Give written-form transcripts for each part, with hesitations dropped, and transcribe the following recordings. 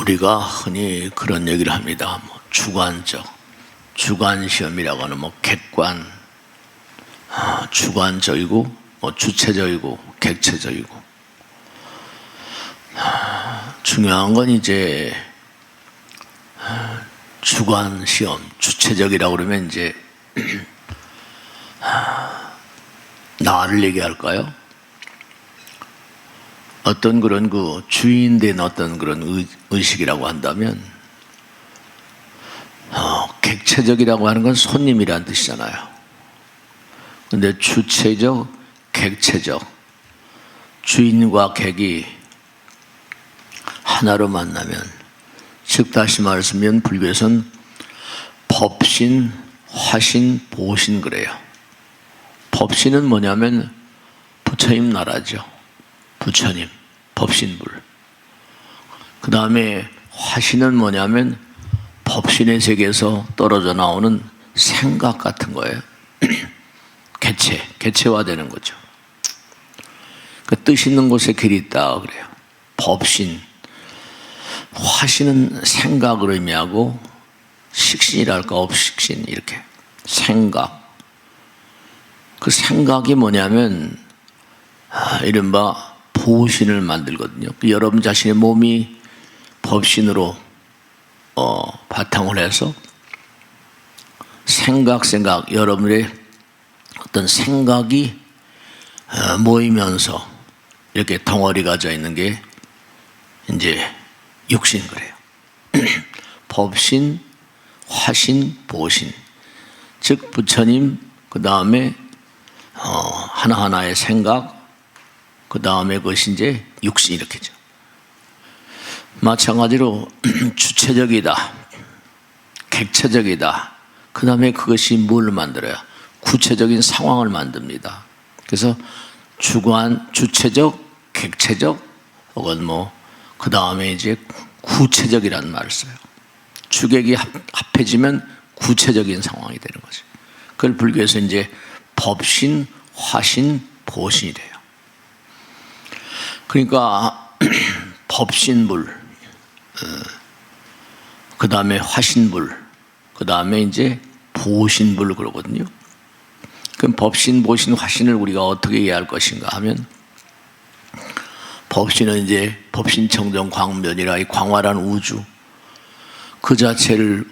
우리가 흔히 그런 얘기를 합니다. 주관적, 주관시험이라고 하는 객관, 주관적이고 주체적이고 객체적이고. 중요한 건 이제 주관시험, 주체적이라고 그러면 이제 나를 얘기할까요? 어떤 그런 주인된 어떤 그런 의식이라고 한다면, 객체적이라고 하는 건 손님이란 뜻이잖아요. 근데 주체적, 객체적, 주인과 객이 하나로 만나면, 즉 다시 말하면 불교에서는 법신, 화신, 보신 그래요. 법신은 뭐냐면 부처님 나라죠. 부처님, 법신불. 그 다음에 화신은 뭐냐면 법신의 세계에서 떨어져 나오는 생각 같은 거예요. 개체화되는 거죠. 그 뜻 있는 곳에 길이 있다 그래요. 법신. 화신은 생각을 의미하고, 식신이랄까, 업식신, 이렇게. 생각. 그 생각이 뭐냐면, 이른바 보신을 만들거든요. 여러분 자신의 몸이 법신으로 바탕을 해서 생각, 여러분의 어떤 생각이 모이면서 이렇게 덩어리가 져 있는 게 이제 육신 그래요. 법신, 화신, 보신. 즉 부처님, 그 다음에 하나하나의 생각, 그 다음에 그것이 이제 육신 이렇게죠. 마찬가지로 주체적이다, 객체적이다. 그 다음에 그것이 뭘 만들어요? 구체적인 상황을 만듭니다. 그래서 주관, 주체적, 객체적, 혹은 그 다음에 이제 구체적이라는 말을 써요. 주객이 합해지면 구체적인 상황이 되는 거죠. 그걸 불교에서 이제 법신, 화신, 보신이 돼요. 그러니까 법신불, 그 다음에 화신불, 그 다음에 이제 보신불 그러거든요. 그럼 법신, 보신, 화신을 우리가 어떻게 이해할 것인가 하면, 법신은 이제 법신청정 광면이라 이 광활한 우주 그 자체를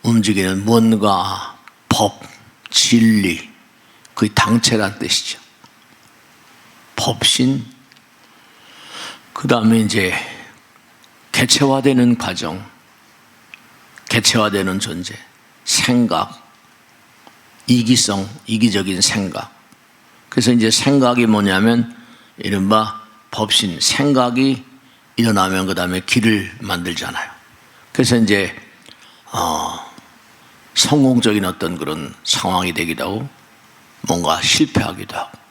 움직이는 뭔가 법, 진리, 그 당체란 뜻이죠. 법신. 그 다음에 이제 개체화되는 과정, 개체화되는 존재, 생각, 이기성, 이기적인 생각. 그래서 이제 생각이 뭐냐면 이른바 법신, 생각이 일어나면 그 다음에 길을 만들잖아요. 그래서 이제 성공적인 어떤 그런 상황이 되기도 하고 뭔가 실패하기도 하고.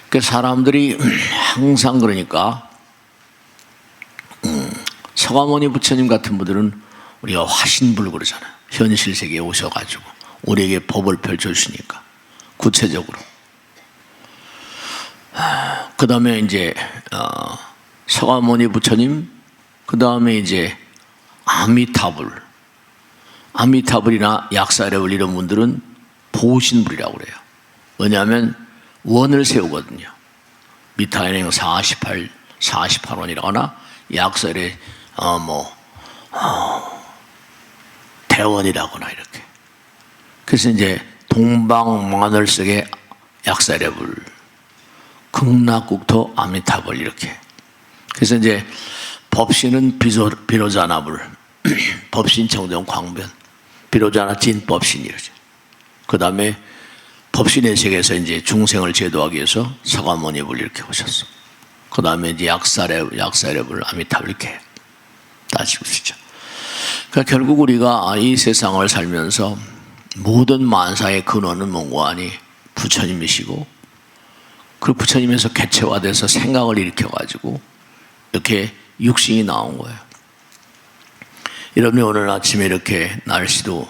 그 사람들이 항상 그러니까 서가모니 부처님 같은 분들은 우리가 화신불 그러잖아요. 현실 세계에 오셔가지고 우리에게 법을 펼쳐주시니까 구체적으로. 그 다음에 이제 서가모니 부처님, 그 다음에 이제 아미타불, 아미타불이나 약사레불 이런 분들은 보신불이라고 그래요. 왜냐하면 원을 세우거든요. 미타인행 48원이라거나 약설의 대원이라거나 이렇게. 그래서 이제 동방마늘석의 약사레불, 극락국토 아미타불 이렇게. 그래서 이제 법신은 비로자나불, 법신 청정 광변, 비로자나 진법신 이러죠. 그 다음에 법신의 세계에서 이제 중생을 제도하기 위해서 서가모니불 이렇게 오셨어. 그 다음에 이제 약사레불, 아미타불 이렇게 따지고 있죠. 그러니까 결국 우리가 이 세상을 살면서 모든 만사의 근원은 뭔가 하니 부처님이시고, 그 부처님에서 개체화돼서 생각을 일으켜가지고 이렇게 육신이 나온 거예요. 여러분이 오늘 아침에 이렇게 날씨도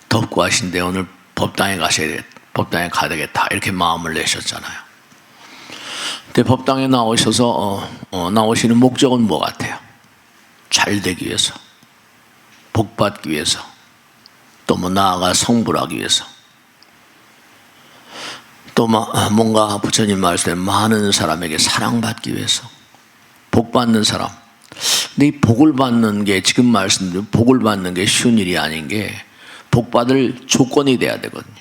덥고 하신데 오늘 법당에 가셔야 되겠다, 법당에 가야 되겠다 이렇게 마음을 내셨잖아요. 근데 법당에 나오셔서 나오시는 목적은 뭐 같아요? 잘 되기 위해서, 복 받기 위해서, 또 뭐 나아가 성불하기 위해서, 또 뭔가 부처님 말씀에 많은 사람에게 사랑받기 위해서, 복 받는 사람. 근데 이 복을 받는 게, 지금 말씀드린 복을 받는 게 쉬운 일이 아닌 게, 복 받을 조건이 돼야 되거든요.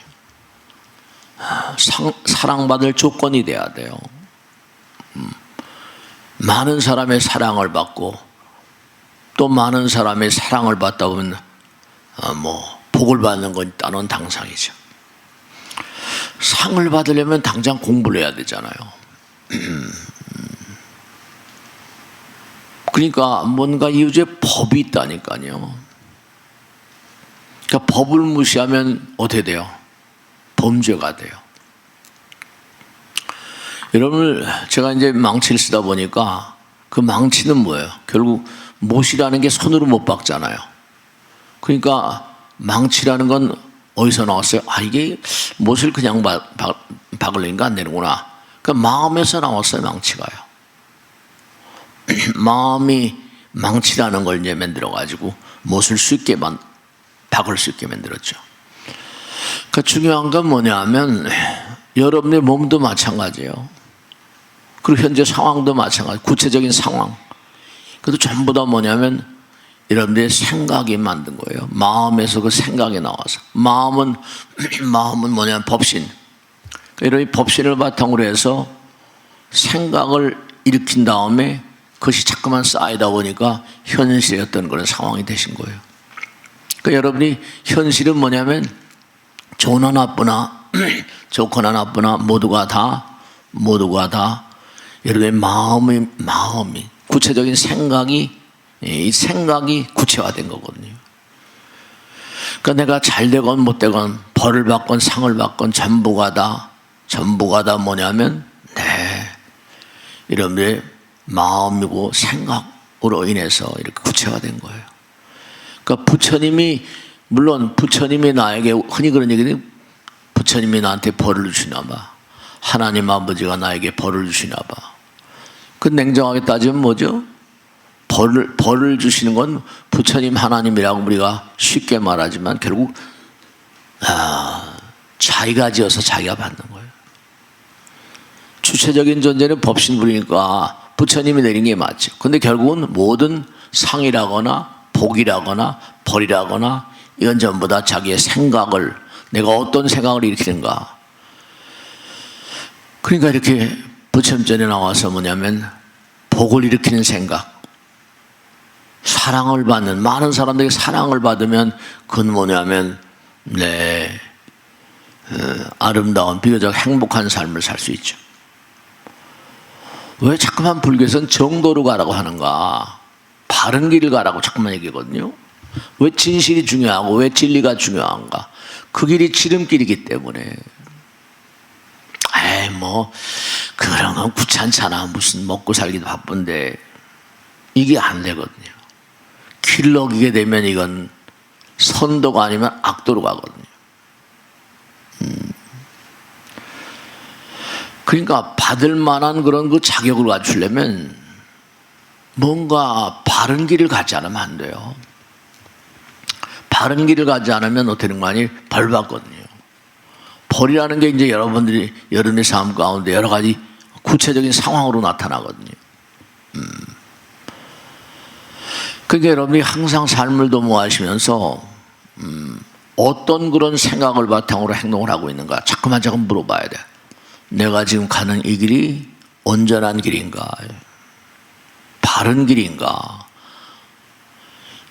사랑받을 조건이 돼야 돼요. 많은 사람의 사랑을 받고 또 많은 사람의 사랑을 받다 보면 복을 받는 건 따놓은 당상이죠. 상을 받으려면 당장 공부를 해야 되잖아요. 그러니까 뭔가 이유제 법이 있다니까요. 그러니까 법을 무시하면 어떻게 돼요? 범죄가 돼요. 여러분, 제가 이제 망치를 쓰다 보니까 그 망치는 뭐예요? 결국 못이라는 게 손으로 못 박잖아요. 그러니까 망치라는 건 어디서 나왔어요? 이게 못을 그냥 박으려니까 안 되는구나. 그러니까 마음에서 나왔어요, 망치가요. 마음이 망치라는 걸 이제 만들어가지고 못을 쉽게 박을 수 있게 만들었죠. 그러니까 중요한 건 뭐냐면 여러분의 몸도 마찬가지예요. 그리고 현재 상황도 마찬가지, 구체적인 상황. 그래도 전부 다 뭐냐면 여러분들의 생각이 만든 거예요. 마음에서 그 생각이 나와서. 마음은 뭐냐면 법신. 여러분이 법신을 바탕으로 해서 생각을 일으킨 다음에 그것이 자꾸만 쌓이다 보니까 현실의 어떤 그런 상황이 되신 거예요. 그러니까 여러분이 현실은 뭐냐면 좋으나 나쁘나 좋거나 나쁘나 모두가 다 여러분의 마음이 구체적인 생각이, 이 생각이 구체화된 거거든요. 그러니까 내가 잘 되건 못 되건 벌을 받건 상을 받건 전부가 다 뭐냐면 여러분의 마음이고 생각으로 인해서 이렇게 구체화된 거예요. 그러니까 부처님이, 물론 부처님이 나에게, 흔히 그런 얘기는 부처님이 나한테 벌을 주시나 봐, 하나님 아버지가 나에게 벌을 주시나 봐. 그 냉정하게 따지면 뭐죠? 벌을 주시는 건 부처님 하나님이라고 우리가 쉽게 말하지만 결국 자기가 지어서 자기가 받는 거예요. 주체적인 존재는 법신불이니까 부처님이 내린 게 맞죠. 근데 결국은 모든 상이라거나 복이라거나 벌이라거나 이건 전부 다 자기의 생각을, 내가 어떤 생각을 일으키는가. 그러니까 이렇게 부처님전에 나와서 뭐냐면 복을 일으키는 생각, 사랑을 받는, 많은 사람들에게 사랑을 받으면 그건 뭐냐면 아름다운 비교적 행복한 삶을 살 수 있죠. 왜 자꾸만 불교에서는 정도로 가라고 하는가, 바른 길을 가라고 자꾸만 얘기하거든요. 왜 진실이 중요하고 왜 진리가 중요한가? 그 길이 지름길이기 때문에. 그런 건 귀찮잖아, 무슨 먹고 살기도 바쁜데. 이게 안 되거든요. 길을 어기게 되면 이건 선도가 아니면 악도로 가거든요. 그러니까 받을 만한 그런 그 자격을 갖추려면 뭔가 바른 길을 가지 않으면 안 돼요. 바른 길을 가지 않으면 어떻게 되는 거 아니? 벌 받거든요. 벌이라는 게 이제 여러분의 삶 가운데 여러 가지 구체적인 상황으로 나타나거든요. 그러니까 여러분이 항상 삶을 도모하시면서 어떤 그런 생각을 바탕으로 행동을 하고 있는가 자꾸만 물어봐야 돼. 내가 지금 가는 이 길이 온전한 길인가, 바른 길인가.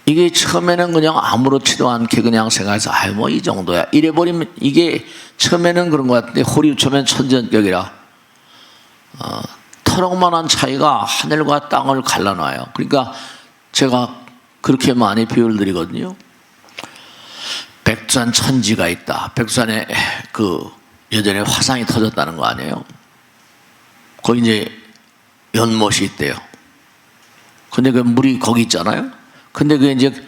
이게 처음에는 그냥 아무렇지도 않게 그냥 생각해서 이 정도야 이래버리면, 이게 처음에는 그런 것 같은데 호리우처면 천전격이라 터럭만한 차이가 하늘과 땅을 갈라놔요. 그러니까 제가 그렇게 많이 비유를 드리거든요. 백두산 천지가 있다. 백두산에 예전에 화산이 터졌다는 거 아니에요? 거기 이제 연못이 있대요. 근데 그 물이 거기 있잖아요. 근데 그게 이제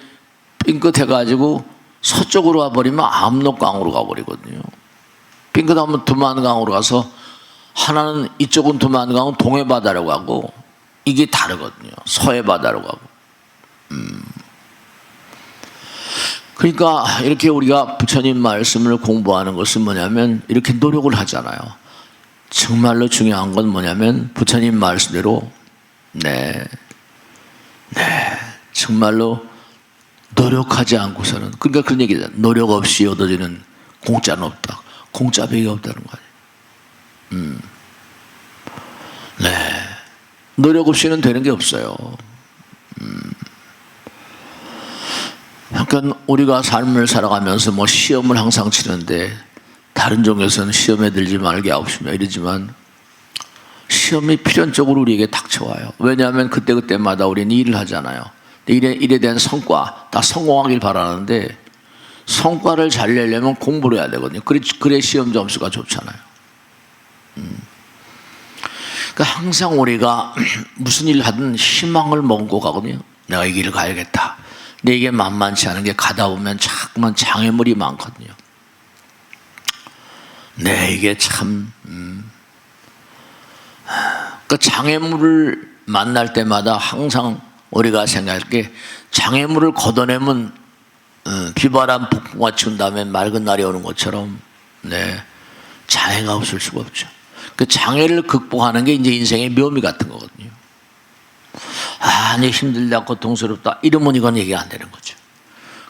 삥끗해가지고 서쪽으로 가버리면 압록강으로 가버리거든요. 삥끗하면 두만강으로 가서, 하나는 이쪽은 두만강은 동해바다로 가고 이게 다르거든요. 서해바다로 가고. 그러니까 이렇게 우리가 부처님 말씀을 공부하는 것은 뭐냐면 이렇게 노력을 하잖아요. 정말로 중요한 건 뭐냐면 부처님 말씀대로 정말로 노력하지 않고서는, 그러니까 그런 얘기잖아요. 노력 없이 얻어지는 공짜는 없다. 공짜밖에 없다는 거예요. 노력 없이는 되는 게 없어요. 그러니까 우리가 삶을 살아가면서 뭐 시험을 항상 치는데 다른 종에서는 시험에 들지 말게 하옵시며 이러지만 시험이 필연적으로 우리에게 닥쳐와요. 왜냐하면 그때그때마다 우리는 일을 하잖아요. 일에 대한 성과 다 성공하길 바라는데 성과를 잘 내려면 공부를 해야 되거든요. 그래 시험 점수가 좋잖아요. 그러니까 항상 우리가 무슨 일을 하든 희망을 먹고 가거든요. 내가 이 길을 가야겠다. 근데 이게 만만치 않은 게 가다 보면 자꾸만 장애물이 많거든요. 이게 참 그 장애물을 만날 때마다 항상 우리가 생각할 게 장애물을 걷어내면 비바람 폭풍과 치운 다음에 맑은 날이 오는 것처럼 장애가 없을 수가 없죠. 그 장애를 극복하는 게 이제 인생의 묘미 같은 거거든요. 이제 힘들다, 고통스럽다 이러면 이건 얘기가 안 되는 거죠.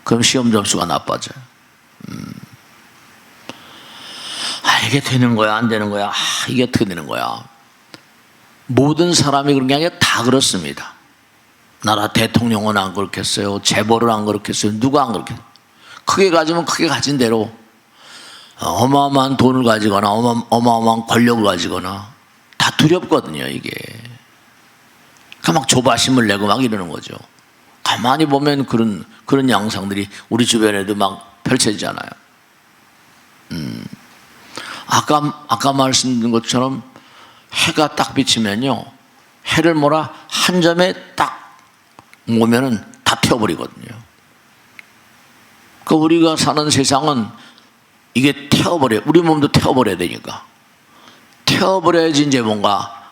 그럼 시험 점수가 나빠져요. 이게 되는 거야, 안 되는 거야, 이게 어떻게 되는 거야. 모든 사람이 그런 게 아니라 다 그렇습니다. 나라 대통령은 안 그렇겠어요. 재벌은 안 그렇겠어요. 누가 안 그렇겠어요. 크게 가지면 크게 가진 대로 어마어마한 돈을 가지거나 어마어마한 권력을 가지거나 다 두렵거든요, 이게. 그러니까 막 조바심을 내고 막 이러는 거죠. 가만히 보면 그런 양상들이 우리 주변에도 막 펼쳐지잖아요. 아까 말씀드린 것처럼 해가 딱 비치면요, 해를 한 점에 딱 오면은 다 태워버리거든요. 그러니까 우리가 사는 세상은 이게 우리 몸도 태워버려야 되니까. 태워버려야지 이제 뭔가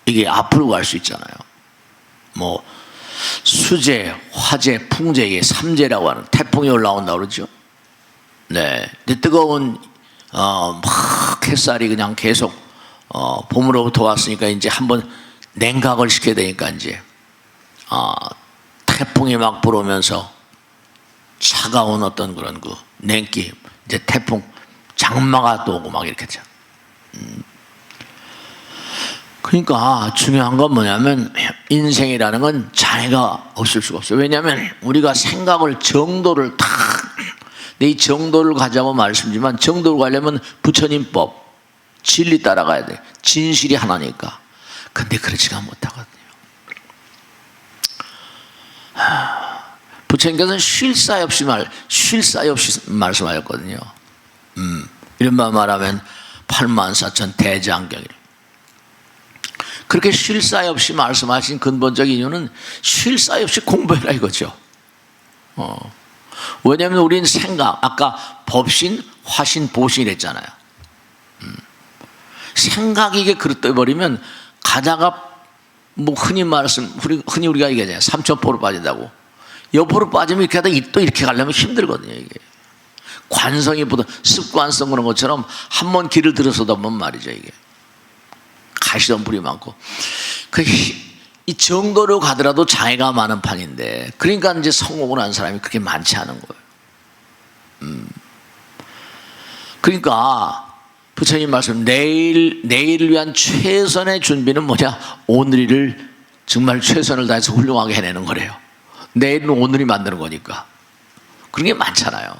이게 앞으로 갈 수 있잖아요. 뭐 수재, 화재, 풍재, 이게 삼재라고 하는 태풍이 올라온다고 그러죠. 근데 뜨거운 막 햇살이 그냥 계속 봄으로부터 왔으니까 이제 한번 냉각을 시켜야 되니까 이제 태풍이 막 불어오면서 차가운 어떤 그런 냉기, 이제 태풍, 장마가 또 오고 막 이렇게 죠. 그러니까 중요한 건 뭐냐면 인생이라는 건 장애가 없을 수가 없어요. 왜냐하면 우리가 생각을 정도를 이 정도를 가자고 말씀드리지만 정도를 가려면 부처님법, 진리 따라가야 돼. 진실이 하나니까. 근데 그렇지가 못하거든요. 부처님께서는 쉴 사이 없이 말씀하셨거든요. 이런 말하면 84,000 대장경이래. 그렇게 쉴 사이 없이 말씀하신 근본적인 이유는 쉴 사이 없이 공부해라 이거죠. 왜냐하면 우리는 생각, 아까 법신, 화신, 보신 이랬잖아요. 생각이 이게 그릇돼 버리면 가다가 뭐 흔히 우리가 얘기하잖아요. 삼천포로 빠진다고. 옆으로 빠지면 이렇게 하다 또 이렇게 가려면 힘들거든요, 이게. 관성이 보다 습관성 그런 것처럼 한 번 길을 들어서다 보면 말이죠, 이게. 가시던 불이 많고. 이 정도로 가더라도 장애가 많은 판인데, 그러니까 이제 성공을 한 사람이 그렇게 많지 않은 거예요. 그러니까 부처님 말씀, 내일을 위한 최선의 준비는 뭐냐? 오늘을 정말 최선을 다해서 훌륭하게 해내는 거래요. 내일은 오늘이 만드는 거니까. 그런 게 많잖아요.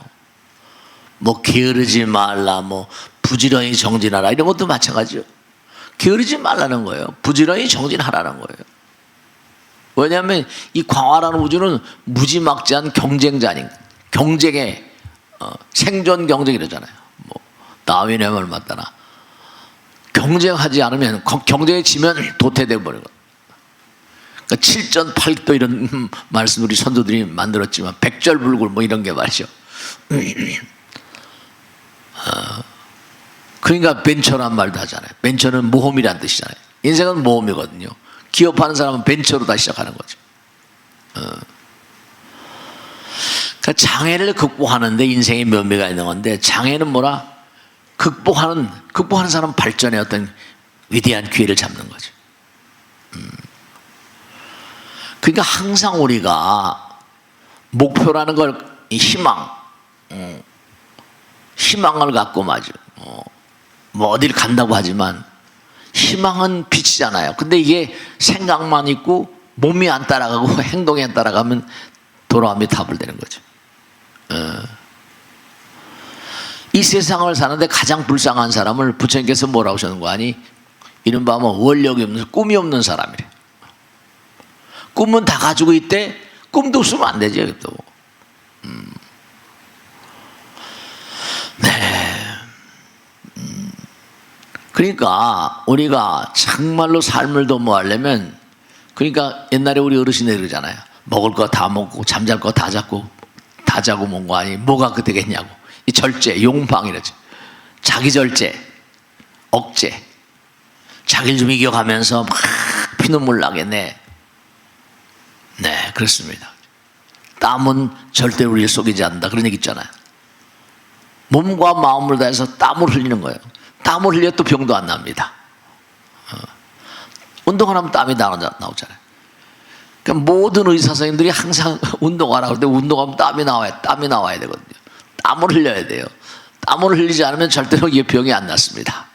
뭐 게으르지 말라, 뭐 부지런히 정진하라, 이런 것도 마찬가지죠. 게으르지 말라는 거예요. 부지런히 정진하라는 거예요. 왜냐하면 이 광활한 우주는 무지막지한 경쟁의 생존 경쟁 이러잖아요. 뭐 다윈의 말 맞다나 경쟁하지 않으면, 경쟁에 지면 도태되어 버리고. 그러니까 7전 8도 이런 말씀 우리 선조들이 만들었지만 백절불굴 뭐 이런 게 말이죠. 그러니까 벤처란 말도 하잖아요. 벤처는 모험이란 뜻이잖아요. 인생은 모험이거든요. 기업하는 사람은 벤처로 다 시작하는 거죠. 그러니까 장애를 극복하는데 인생의 묘미가 있는 건데, 장애는 뭐라? 극복하는 사람은 발전의 어떤 위대한 기회를 잡는 거죠. 그러니까 항상 우리가 목표라는 걸, 희망을 갖고 맞아. 뭐 어디를 간다고 하지만 희망은 빛이잖아요. 근데 이게 생각만 있고 몸이 안 따라가고 행동이 안 따라가면 돌아가며 답을 되는 거죠. 이 세상을 사는데 가장 불쌍한 사람을 부처님께서 뭐라고 하셨는 거 아니? 이른바 뭐 원력이 없는, 꿈이 없는 사람이래. 꿈은 다 가지고 있대. 꿈도 없으면 안 되죠, 또. 그러니까 우리가 정말로 삶을 도모하려면, 그러니까 옛날에 우리 어르신들이 그러잖아요. 먹을 거 다 먹고 잠잘 거 다 자고 먹은 거 아니 뭐가 그 되겠냐고. 이 절제, 용방이라죠. 자기 절제, 억제. 자기를 좀 이겨가면서 막 피눈물 나겠네. 네, 그렇습니다. 땀은 절대 우리를 속이지 않는다, 그런 얘기 있잖아요. 몸과 마음을 다해서 땀을 흘리는 거예요. 땀을 흘려도 병도 안 납니다. 운동 안 하면 땀이 나오잖아요. 그러니까 모든 의사 선생님들이 항상 운동하라고 할 때 운동하면 땀이 나와야 되거든요. 땀을 흘려야 돼요. 땀을 흘리지 않으면 절대로 이 병이 안 낫습니다.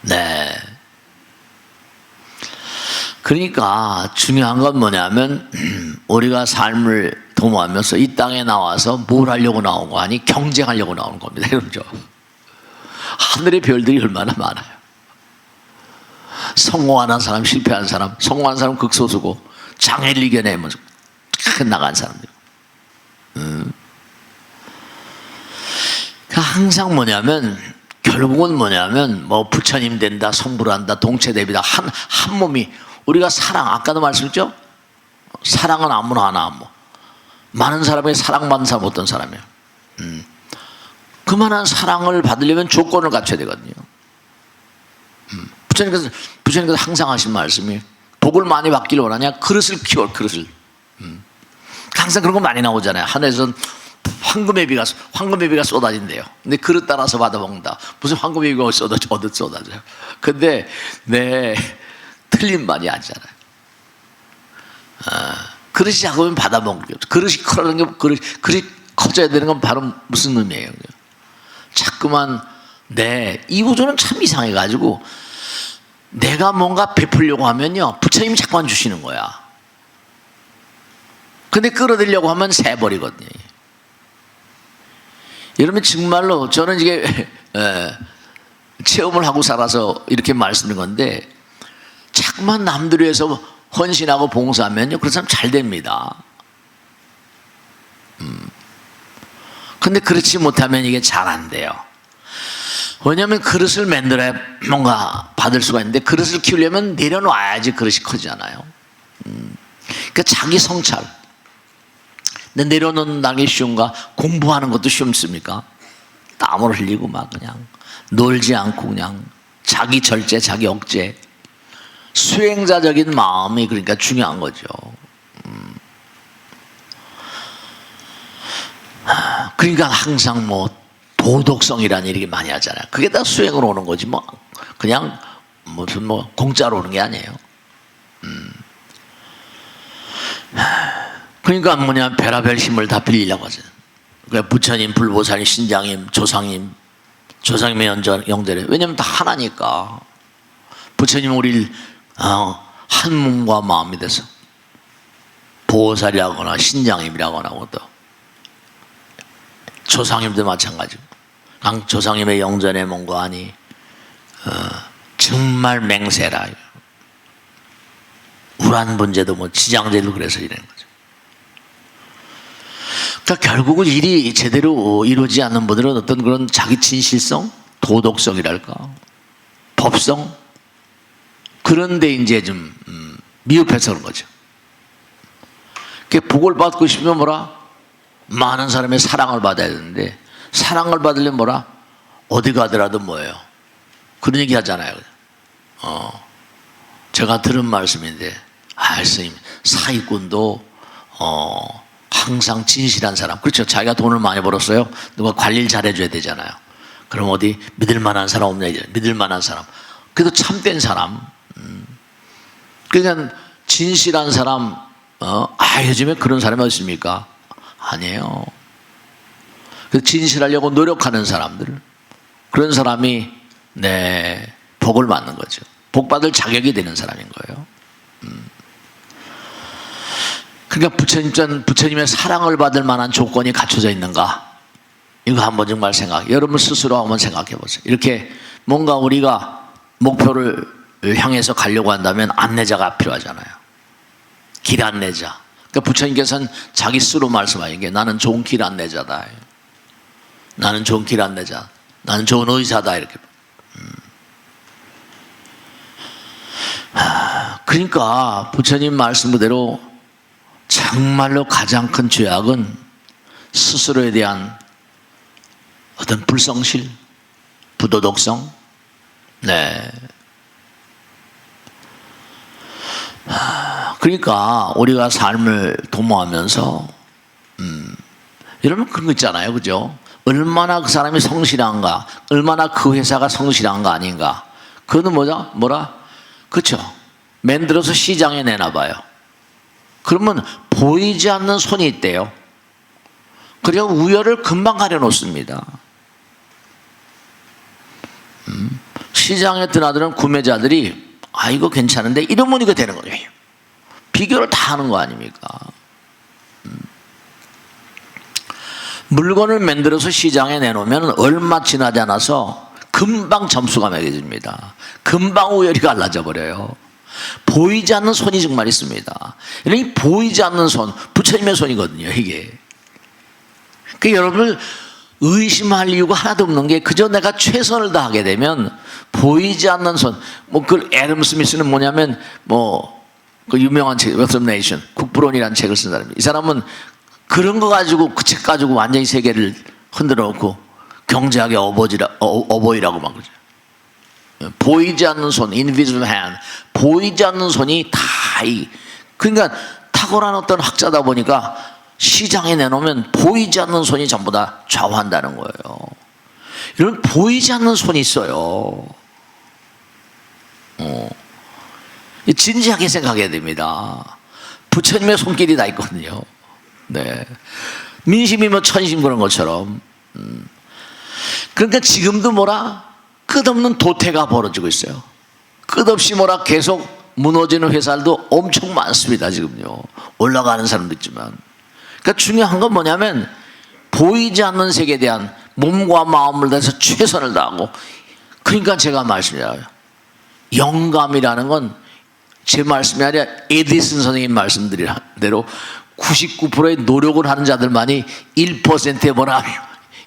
네. 그러니까 중요한 건 뭐냐면, 우리가 삶을 도모하면서 이 땅에 나와서 뭘 하려고 나온 거 아니? 경쟁하려고 나오는 겁니다. 그렇죠? 하늘의 별들이 얼마나 많아요. 성공하는 사람, 실패한 사람, 성공한 사람 극소수고, 장애를 이겨내면서 나간 사람들. 항상 뭐냐면, 결국은 뭐냐면, 뭐 부처님 된다, 성불한다, 동체대비다, 한 몸이, 우리가 사랑, 아까도 말씀했죠? 사랑은 아무나 하나, 많은 사람에게 사랑받는 사람 어떤 사람이에요? 그만한 사랑을 받으려면 조건을 갖춰야 되거든요. 부처님께서 항상 하신 말씀이, 복을 많이 받기를 원하냐? 그릇을 키워, 그릇을. 항상 그런 거 많이 나오잖아요. 하늘에서는 황금의 비가 쏟아진대요. 근데 그릇 따라서 받아먹는다. 무슨 황금의 비가 쏟아져요. 근데 틀린 말이 아니잖아요. 그릇이 작으면 받아먹는 게 없어. 그릇이 커라는 게, 그릇이 커져야 되는 건 바로 무슨 의미예요? 자꾸만 이 구조는 참 이상해가지고, 내가 뭔가 베풀려고 하면요, 부처님이 자꾸만 주시는 거야. 근데 끌어들이려고 하면 새버리거든요. 여러분, 정말로 저는 이게 체험을 하고 살아서 이렇게 말씀드린 건데, 자꾸만 남들 위해서 헌신하고 봉사하면요, 그런 사람 잘 됩니다. 근데 그렇지 못하면 이게 잘 안 돼요. 왜냐하면 그릇을 만들어야 뭔가 받을 수가 있는데, 그릇을 키우려면 내려놔야지 그릇이 커지잖아요. 그러니까 자기 성찰. 근데 내려놓는 게 쉬운가? 공부하는 것도 쉽습니까? 땀을 흘리고 막 그냥 놀지 않고 그냥 자기 절제, 자기 억제. 수행자적인 마음이 그러니까 중요한 거죠. 그러니까 항상 뭐 도덕성이라는 얘기 많이 하잖아요. 그게 다 수행으로 오는 거지, 뭐 그냥 무슨 뭐 공짜로 오는 게 아니에요. 그러니까 뭐냐, 별의별 힘을 다 빌리려고 하잖아요. 그러니까 부처님, 불보살님, 신장님, 조상님의 영절에, 왜냐면 다 하나니까. 부처님 우리를 한 몸과 마음이 돼서 보살이라거나 신장님이라거나 또 조상님도 마찬가지고, 조상님의 영전의 몸과 아니 정말 맹세라. 우란 문제도 뭐 지장제도 그래서 이러는 거죠. 그러니까 결국은 일이 제대로 이루어지지 않는 분들은 어떤 그런 자기 진실성, 도덕성이랄까, 법성, 그런데 이제 좀 미흡해서 그런 거죠. 복을 받고 싶으면 뭐라? 많은 사람의 사랑을 받아야 되는데, 사랑을 받으려면 뭐라? 어디 가더라도 뭐예요? 그런 얘기 하잖아요. 제가 들은 말씀인데, 스님, 사기꾼도 항상 진실한 사람. 그렇죠. 자기가 돈을 많이 벌었어요. 누가 관리를 잘해줘야 되잖아요. 그럼 어디 믿을 만한 사람 없냐 이제. 믿을 만한 사람. 그래도 참된 사람. 그러니까 진실한 사람. 요즘에 그런 사람이 어디 있습니까? 아니에요. 그 진실하려고 노력하는 사람들. 그런 사람이 복을 받는 거죠. 복 받을 자격이 되는 사람인 거예요. 그러니까 부처님의 사랑을 받을 만한 조건이 갖춰져 있는가? 이거 한번 정말 여러분 스스로 한번 생각해 보세요. 이렇게 뭔가 우리가 목표를 향해서 가려고 한다면 안내자가 필요하잖아요. 길 안내자. 그러니까 부처님께서는 자기 스스로 말씀하신 게 나는 좋은 길 안내자다. 나는 좋은 길 안내자. 나는 좋은 의사다. 이렇게. 그러니까 부처님 말씀 그대로 정말로 가장 큰 죄악은 스스로에 대한 어떤 불성실, 부도덕성. 그러니까 우리가 삶을 도모하면서 여러분 그런 거 있잖아요. 그죠? 얼마나 그 사람이 성실한가, 얼마나 그 회사가 성실한가 아닌가. 그거는 뭐라? 그렇죠. 만들어서 시장에 내놔봐요. 그러면 보이지 않는 손이 있대요. 그래서 우열을 금방 가려놓습니다. 시장에 드나드는 구매자들이 이거 괜찮은데 이러면 이거 되는 거예요. 비교를 다 하는 거 아닙니까? 물건을 만들어서 시장에 내놓으면 얼마 지나지 않아서 금방 점수가 매겨집니다. 금방 우열이 갈라져 버려요. 보이지 않는 손이 정말 있습니다. 이 보이지 않는 손, 부처님의 손이거든요, 이게. 그 여러분을 의심할 이유가 하나도 없는 게 그저 내가 최선을 다하게 되면 보이지 않는 손, 그 애덤 스미스는 뭐냐면 그 유명한 책, Wealth of Nation, 국부론이라는 책을 쓴 사람이에요. 이 사람은 그런 거 가지고 그 책 가지고 완전히 세계를 흔들어 놓고 경제학의 어버이라고 막 그러죠. 보이지 않는 손, invisible hand, 보이지 않는 손이 다 그러니까 탁월한 어떤 학자다 보니까 시장에 내놓으면 보이지 않는 손이 전부 다 좌우한다는 거예요. 이런 보이지 않는 손이 있어요. 진지하게 생각해야 됩니다. 부처님의 손길이 다 있거든요. 민심이 천심 그런 것처럼. 그러니까 지금도 끝없는 도태가 벌어지고 있어요. 끝없이 계속 무너지는 회사들도 엄청 많습니다. 지금요. 올라가는 사람도 있지만. 그러니까 중요한 건 뭐냐면 보이지 않는 세계에 대한 몸과 마음을 다해서 최선을 다하고. 그러니까 제가 말씀드려요. 영감이라는 건 제 말씀이 아니라 에디슨 선생님 말씀드린 대로 99%의 노력을 하는 자들만이 1%의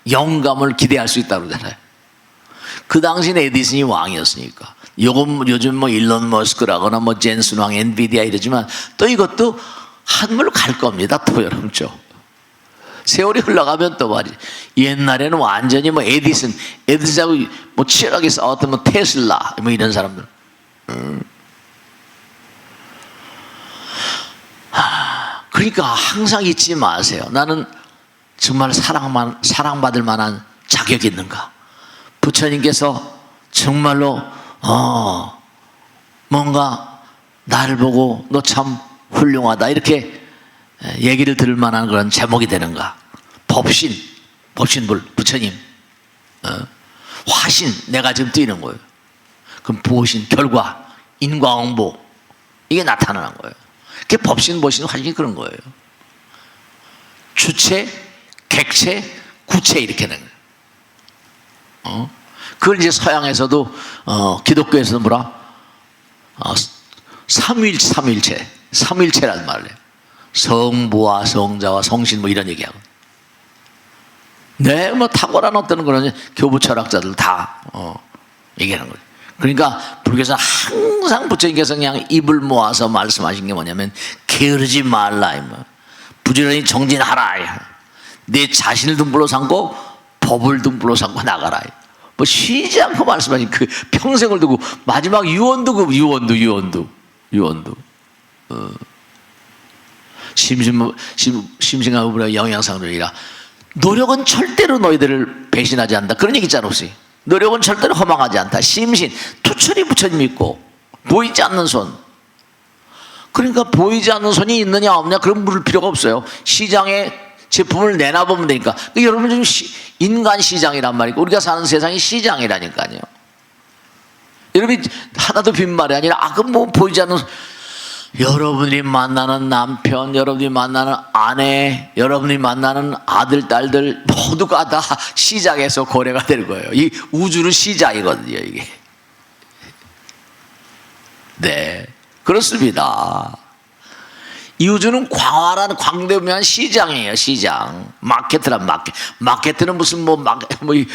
영감을 기대할 수 있다고 그러잖아요. 그 당시는 에디슨이 왕이었으니까. 요즘 일론 머스크라거나 젠슨 왕, 엔비디아 이러지만 또 이것도 한물로 갈 겁니다. 또 여러분죠. 세월이 흘러가면 또 말이지. 옛날에는 완전히 에디슨하고 치열하게 싸웠던 테슬라 이런 사람들. 그러니까 항상 잊지 마세요. 나는 정말 사랑받을 만한 자격이 있는가? 부처님께서 정말로 뭔가 나를 보고 너 참 훌륭하다 이렇게 얘기를 들을 만한 그런 제목이 되는가? 법신불 부처님, 화신 내가 지금 뛰는 거예요. 그럼 부호신 결과 인과응보 이게 나타나는 거예요. 그게 법신, 보신, 화신이 그런 거예요. 주체, 객체, 구체 이렇게 되는 거예요. 그걸 이제 서양에서도 기독교에서도 삼일체라는 말을 해요. 성부와 성자와 성신 이런 얘기하고. 탁월한 어떤 그런 교부 철학자들 다 얘기하는 거예요. 그러니까 불교에서 항상 부처님께서 그냥 입을 모아서 말씀하신 게 뭐냐면 게으르지 말라, 부지런히 정진하라, 내 자신을 등불로 삼고 법을 등불로 삼고 나가라. 쉬지 않고 말씀하신 그 평생을 두고 마지막 유언도 심신하고 영양상들이라 노력은 절대로 너희들을 배신하지 않는다. 그런 얘기 있잖아 혹시. 노력은 절대로 허망하지 않다. 심신, 투철이 부처님 있고 보이지 않는 손. 그러니까 보이지 않는 손이 있느냐 없느냐 그런 물을 필요가 없어요. 시장에 제품을 내놔보면 되니까. 그러니까 여러분 지금 인간 시장이란 말이고 우리가 사는 세상이 시장이라니까요. 여러분이 하나도 빈말이 아니라 그럼 뭐 보이지 않는 여러분이 만나는 남편, 여러분이 만나는 아내, 여러분이 만나는 아들, 딸들 모두가 다 시장에서 거래가 되는 거예요. 이 우주는 시장이거든요, 이게. 네, 그렇습니다. 이 우주는 광활한 광대무한 시장이에요, 시장. 마케트란 마켓. 마케트는 무슨 우리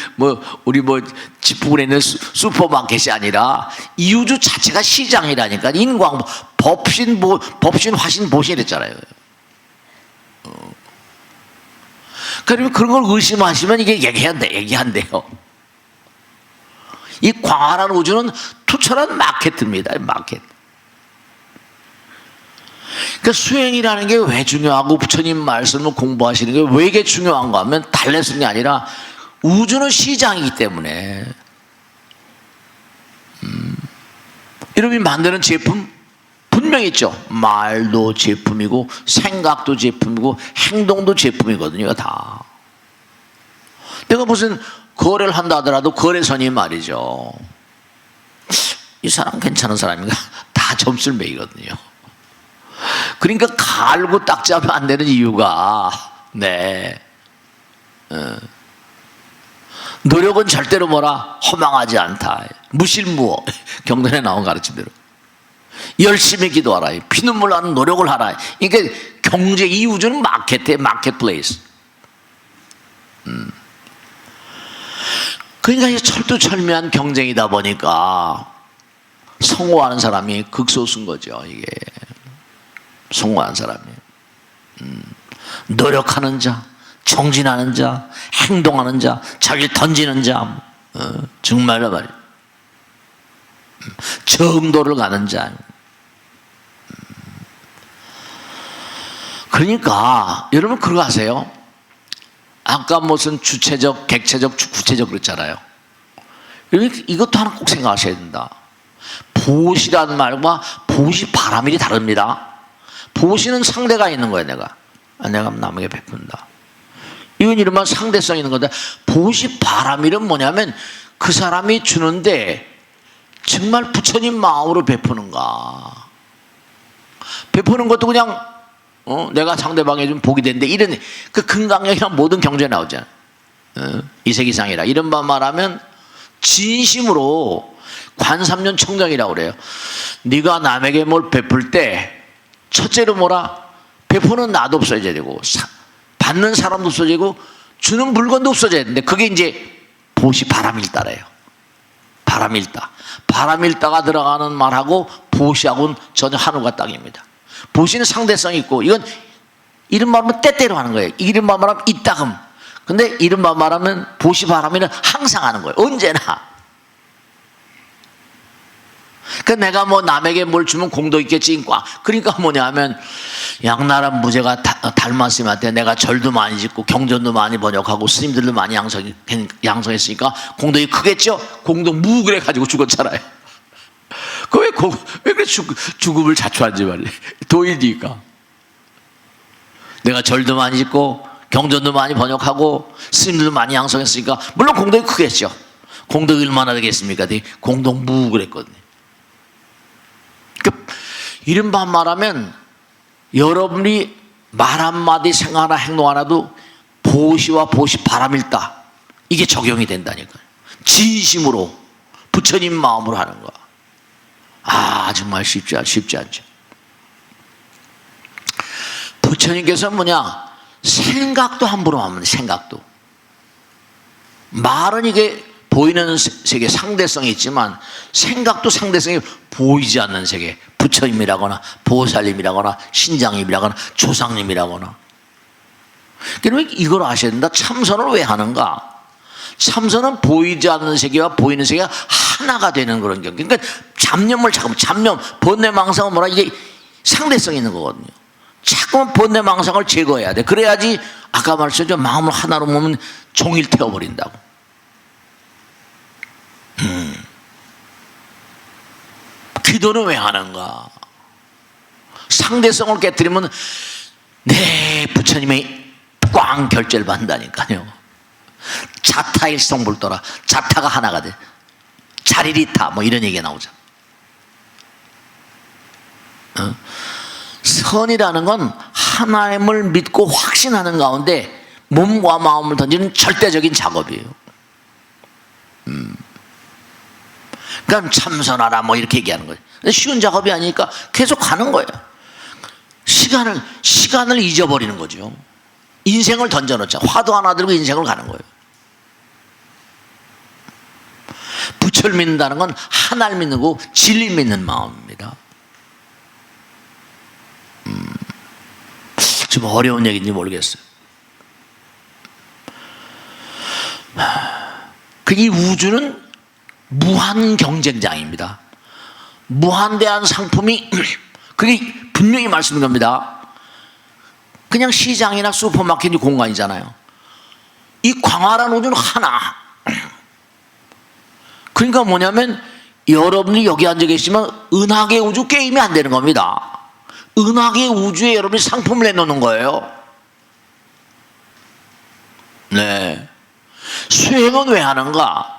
집부근에 있는 슈퍼마켓이 아니라 이 우주 자체가 시장이라니까. 인광, 법신, 화신, 보신 이랬잖아요. 그러면 그런 걸 의심하시면 이게 얘기한대요. 이 광활한 우주는 투철한 마케트입니다, 마켓. 그러니까 수행이라는 게 왜 중요하고 부처님 말씀을 공부하시는 게 왜 이게 중요한가 하면 달래쓰는 게 아니라 우주는 시장이기 때문에 여러분이 만드는 제품 분명히 있죠. 말도 제품이고 생각도 제품이고 행동도 제품이거든요. 다. 내가 무슨 거래를 한다 하더라도 거래선이 말이죠. 이 사람 괜찮은 사람인가? 다 점수를 매기거든요. 그러니까 갈고 닦자면 안 되는 이유가 노력은 절대로 허망하지 않다. 무실무어. 경전에 나온 가르침대로 열심히 기도하라. 피눈물 나는 노력을 하라. 그러니까 경제 이 우주는 마켓플레이스. 그러니까 이 철두철미한 경쟁이다 보니까 성공하는 사람이 극소수인 거죠. 이게 성공한 사람이 노력하는 자, 정진하는 자, 행동하는 자, 자기를 던지는 자, 정말로 말이에요. 정도를 가는 자. 그러니까 여러분 그거 아세요? 아까 무슨 주체적, 객체적, 구체적 그랬잖아요. 이것도 하나 꼭 생각하셔야 된다. 보시라는 말과 보시 바라밀이 다릅니다. 보시는 상대가 있는 거예요. 내가 남에게 베푼다. 이건 이른바 상대성 있는 건데, 보시 바라밀은 뭐냐면 그 사람이 주는데 정말 부처님 마음으로 베푸는가. 베푸는 것도 그냥 내가 상대방에 좀 복이 된대 이런 그 근강력이랑 모든 경전에 나오잖아. 이색이상이라 이런 말 말하면 진심으로 관삼년 청정이라고 그래요. 네가 남에게 뭘 베풀 때 첫째로 베푸는 나도 없어져야 되고 받는 사람도 없어지고 주는 물건도 없어져야 되는데 그게 이제 보시 바람일다래요. 바람일다가 들어가는 말하고 보시하고는 전혀 하늘과 땅입니다. 보시는 상대성이 있고 이건 이런 말하면 때때로 하는 거예요. 이런 말 말하면 이따금. 근데 이런 말 말하면 보시 바람이는 항상 하는 거예요. 언제나. 그러니까 내가 남에게 뭘 주면 공도 있겠지. 그러니까 뭐냐면 양나라 무제가 달마스님한테 내가 절도 많이 짓고 경전도 많이 번역하고 스님들도 많이 양성했으니까 공덕이 크겠죠. 공덕 무그래 가지고 죽었잖아요. 왜 그래 죽음을 자초한지 말이에요. 도인이니까. 내가 절도 많이 짓고 경전도 많이 번역하고 스님들도 많이 양성했으니까 물론 공덕이 크겠죠. 공덕이 얼마나 되겠습니까? 공덕 무그랬거든요. 이른바 말하면 여러분이 말 한마디 생각 하나 행동 하나도 보시와 보시 바람일다 이게 적용이 된다니까요. 진심으로 부처님 마음으로 하는 거. 정말 쉽지 않죠. 부처님께서 생각도 함부로 하면 생각도. 말은 이게 보이는 세계 상대성이 있지만 생각도 상대성이 보이지 않는 세계. 부처님이라거나 보살님이라거나 신장님이라거나 조상님이라거나. 그러면 이걸 아셔야 된다. 참선을 왜 하는가? 참선은 보이지 않는 세계와 보이는 세계가 하나가 되는 그런 경계. 그러니까 잡념, 번뇌망상은 이게 상대성이 있는 거거든요. 자꾸만 번뇌망상을 제거해야 돼. 그래야지 아까 말씀드렸죠. 마음을 하나로 보면 종일 태워버린다고. 기도는 왜 하는가? 상대성을 깨뜨리면 내 부처님의 꽝 결제를 받는다니까요. 자타일성불도라. 자타가 하나가 돼. 자리리타 뭐 이런 얘기가 나오죠. 선이라는 건 하나님을 믿고 확신하는 가운데 몸과 마음을 던지는 절대적인 작업이에요. 그러니까 참선하라 뭐 이렇게 얘기하는 거예요. 쉬운 작업이 아니니까 계속 가는 거예요. 시간을 잊어버리는 거죠. 인생을 던져놓자. 화도 하나 들고 인생을 가는 거예요. 부처를 믿는다는 건 하나를 믿는 거고 진리 믿는 마음입니다. 좀 어려운 얘기인지 모르겠어요. 이 우주는 무한 경쟁장입니다. 무한대한 상품이 그게 분명히 말씀인 겁니다. 그냥 시장이나 슈퍼마켓 공간이잖아요. 이 광활한 우주는 하나. 그러니까 뭐냐면 여러분이 여기 앉아 계시면 은하계 우주 게임이 안 되는 겁니다. 은하계 우주에 여러분이 상품을 내놓는 거예요. 네. 수행은 왜 하는가?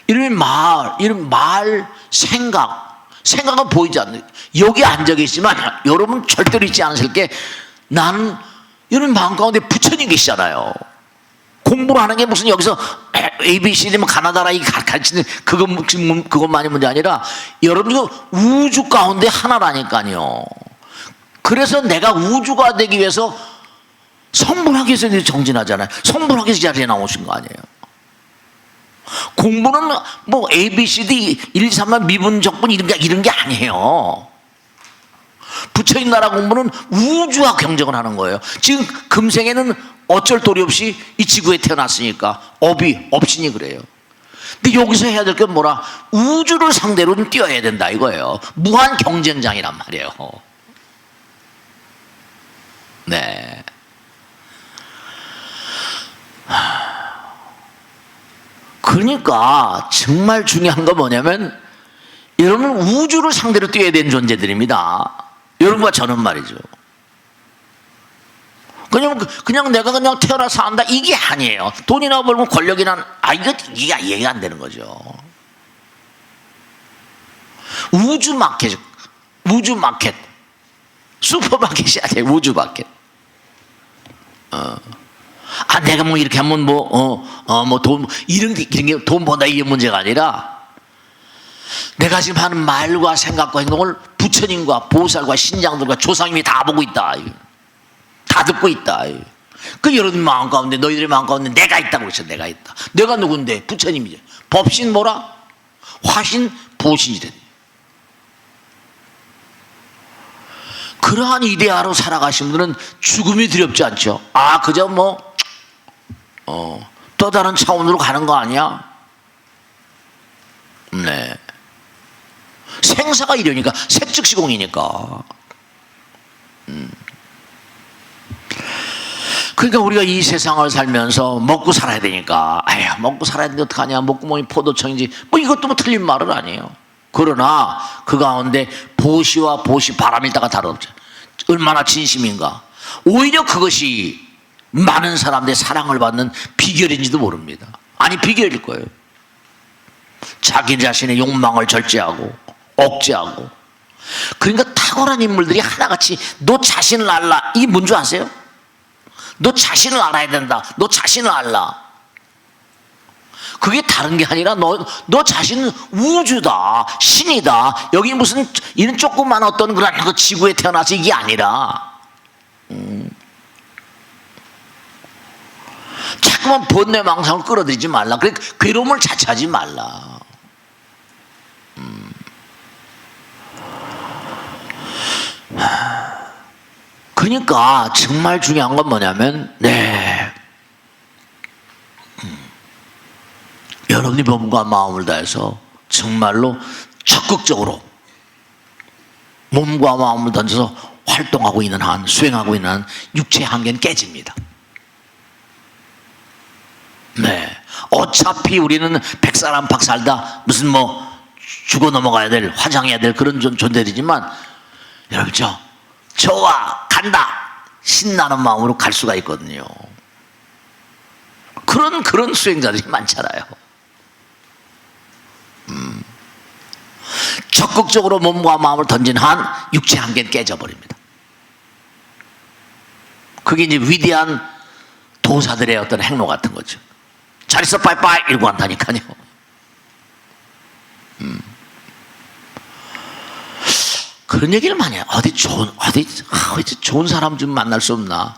이름이 생각은 보이지 않는. 여기 앉아 계시지만 여러분 절대로 잊지 않으실 게 나는 이런 마음 가운데 부처님 계시잖아요. 공부를 하는 게 무슨 여기서 ABCD면 가나다라 이 가르치는 그것만이 문제 아니라 여러분이 우주 가운데 하나라니까요. 그래서 내가 우주가 되기 위해서 성불하기 위해서 정진하잖아요. 성불하기 위해서 자리에 나오신 거 아니에요. 공부는 뭐 ABCD 1, 2, 3만 미분 적분 이런 게 아니에요. 부처님 나라 공부는 우주와 경쟁을 하는 거예요. 지금 금생에는 어쩔 도리 없이 이 지구에 태어났으니까 업신이 그래요. 근데 여기서 해야 될 게 뭐라? 우주를 상대로는 뛰어야 된다 이거예요. 무한 경쟁장이란 말이에요. 네. 그러니까 정말 중요한 건 뭐냐면 여러분 우주를 상대로 뛰어야 되는 존재들입니다. 여러분과 저는 말이죠. 그냥 내가 그냥 태어나서 산다 이게 아니에요. 돈이나 벌고 권력이나 이게 이해가 안 되는 거죠. 우주 마켓, 슈퍼마켓이 아니에요. 우주 마켓. 내가 뭐 이렇게 하면 돈 이런 게 돈 번다 이게 문제가 아니라 내가 지금 하는 말과 생각과 행동을 부처님과 보살과 신장들과 조상님이 다 보고 있다. 다 듣고 있다. 그 여러분 마음 가운데 너희들의 마음 가운데 내가 있다고 그랬어. 내가 있다. 내가 누군데? 부처님이지. 법신 뭐라? 화신 보신이래. 그러한 이데아로 살아가신 분들은 죽음이 두렵지 않죠. 그저 또 다른 차원으로 가는 거 아니야? 네. 생사가 이러니까 색즉시공이니까. 그러니까 우리가 이 세상을 살면서 먹고 살아야 되니까 먹고 살아야 되는데 어떡하냐, 목구멍이 포도청인지 이것도 뭐 틀린 말은 아니에요. 그러나 그 가운데 보시와 보시 바람일다가 다르죠. 얼마나 진심인가. 오히려 그것이 많은 사람들의 사랑을 받는 비결인지도 모릅니다. 비결일 거예요. 자기 자신의 욕망을 절제하고 억제하고. 그러니까 탁월한 인물들이 하나같이 너 자신을 알라. 이게 뭔 줄 아세요? 너 자신을 알아야 된다. 너 자신을 알라. 그게 다른 게 아니라 너 자신은 우주다, 신이다. 여기 무슨 이런 조그만 어떤 그런 지구에 태어나서 이게 아니라 자꾸만 번뇌망상을 끌어들이지 말라. 그래 괴로움을 자처하지 말라. 그러니까 정말 중요한 건 뭐냐면 여러분이 몸과 마음을 다해서 정말로 적극적으로 몸과 마음을 던져서 활동하고 있는 한, 수행하고 있는 한 육체의 한계는 깨집니다. 네, 어차피 우리는 백사람팍 살다 무슨 뭐 죽어 넘어가야 될, 화장해야 될 그런 존재들이지만 여러분, 저와 간다 신나는 마음으로 갈 수가 있거든요. 그런 수행자들이 많잖아요. 적극적으로 몸과 마음을 던진 한 육체 한계는 깨져버립니다. 그게 이제 위대한 도사들의 어떤 행로 같은 거죠. 잘 있어 빠이빠이 이러고 한다니까요. 그런 얘기를 많이 해요. 어디 좋은 사람 좀 만날 수 없나?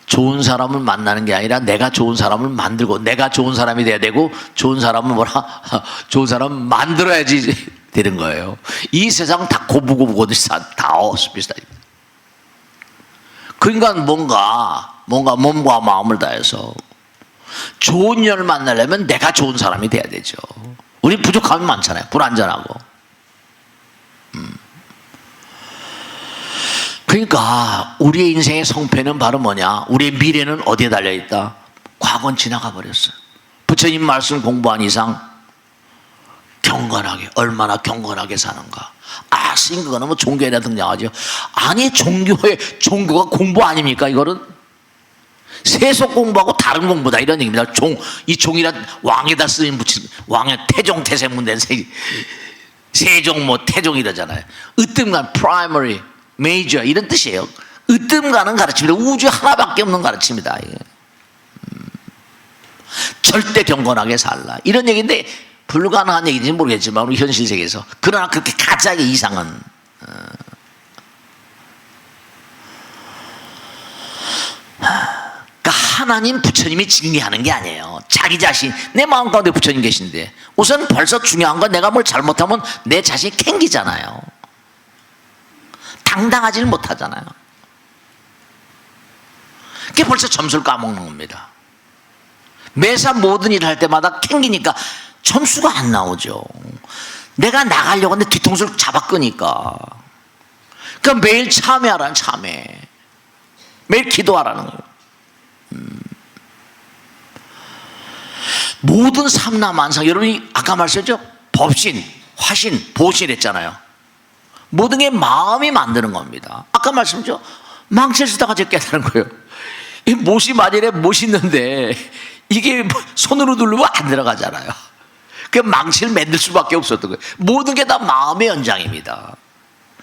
좋은 사람을 만나는 게 아니라 내가 좋은 사람을 만들고, 내가 좋은 사람이 돼야 되고, 좋은 사람은 좋은 사람을 만들어야지 되는 거예요. 이 세상 다 고부고부거든, 다 비슷하죠. 그러니까 뭔가 몸과 마음을 다해서 좋은 년을 만나려면 내가 좋은 사람이 돼야 되죠. 우리 부족함이 많잖아요. 불완전하고. 그러니까 우리의 인생의 성패는 바로 뭐냐? 우리의 미래는 어디에 달려있다? 과거는 지나가 버렸어요. 부처님 말씀 공부한 이상 경건하게, 얼마나 경건하게 사는가. 신거는 뭐 종교에다 등장하죠. 아니, 종교가 공부 아닙니까? 이거는 세속 공부하고 다른 공부다, 이런 얘기입니다. 이 종이란 왕에다 쓰인 붙인, 왕의 태종 태세문된 세종 뭐 태종 이러잖아요. 으뜸간 primary, major 이런 뜻이에요. 으뜸가는 가르침입니다. 우주 하나밖에 없는 가르침입니다. 절대 경건하게 살라, 이런 얘기인데 불가능한 얘기인지 모르겠지만 우리 현실 세계에서, 그러나 그렇게 가짜의 이상은 그러니까 하나님 부처님이 징계하는 게 아니에요. 자기 자신, 내 마음 가운데 부처님 계신데 우선 벌써 중요한 건 내가 뭘 잘못하면 내 자신이 캥기잖아요. 당당하지를 못하잖아요. 그게 벌써 점수를 까먹는 겁니다. 매사 모든 일을 할 때마다 캥기니까 점수가 안 나오죠. 내가 나가려고 하는데 뒤통수를 잡아 끄니까. 그러니까 매일 참회하라는 참회, 매일 기도하라는 거예요. 모든 삼라만상, 여러분이 아까 말씀했죠? 법신, 화신, 보신 했잖아요. 모든 게 마음이 만드는 겁니다. 아까 말씀했죠? 망치를 쓰다가 제가 깨달은 거예요. 이 못이 만일에 못이 있는데 이게 손으로 누르면 안 들어가잖아요. 그 망치를 만들 수밖에 없었던 거예요. 모든 게 다 마음의 연장입니다.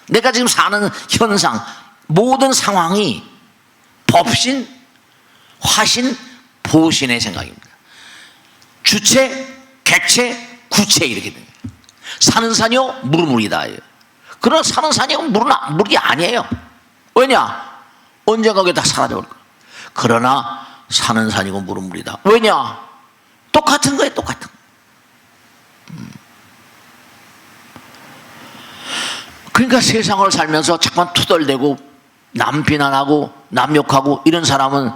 내가 지금 사는 현상, 모든 상황이 법신, 화신, 보신의 생각입니다. 주체, 객체, 구체 이렇게 됩니다. 사는 산이요 무르무리다. 그러나 사는 산이요 물이 아니에요. 왜냐? 언젠가 그게 다 사라져버릴 거예요. 그러나 사는 산이고 무르무리다. 왜냐? 똑같은 거예요. 똑같은 거. 그러니까 세상을 살면서 자꾸만 투덜대고 남 비난하고 남 욕하고 이런 사람은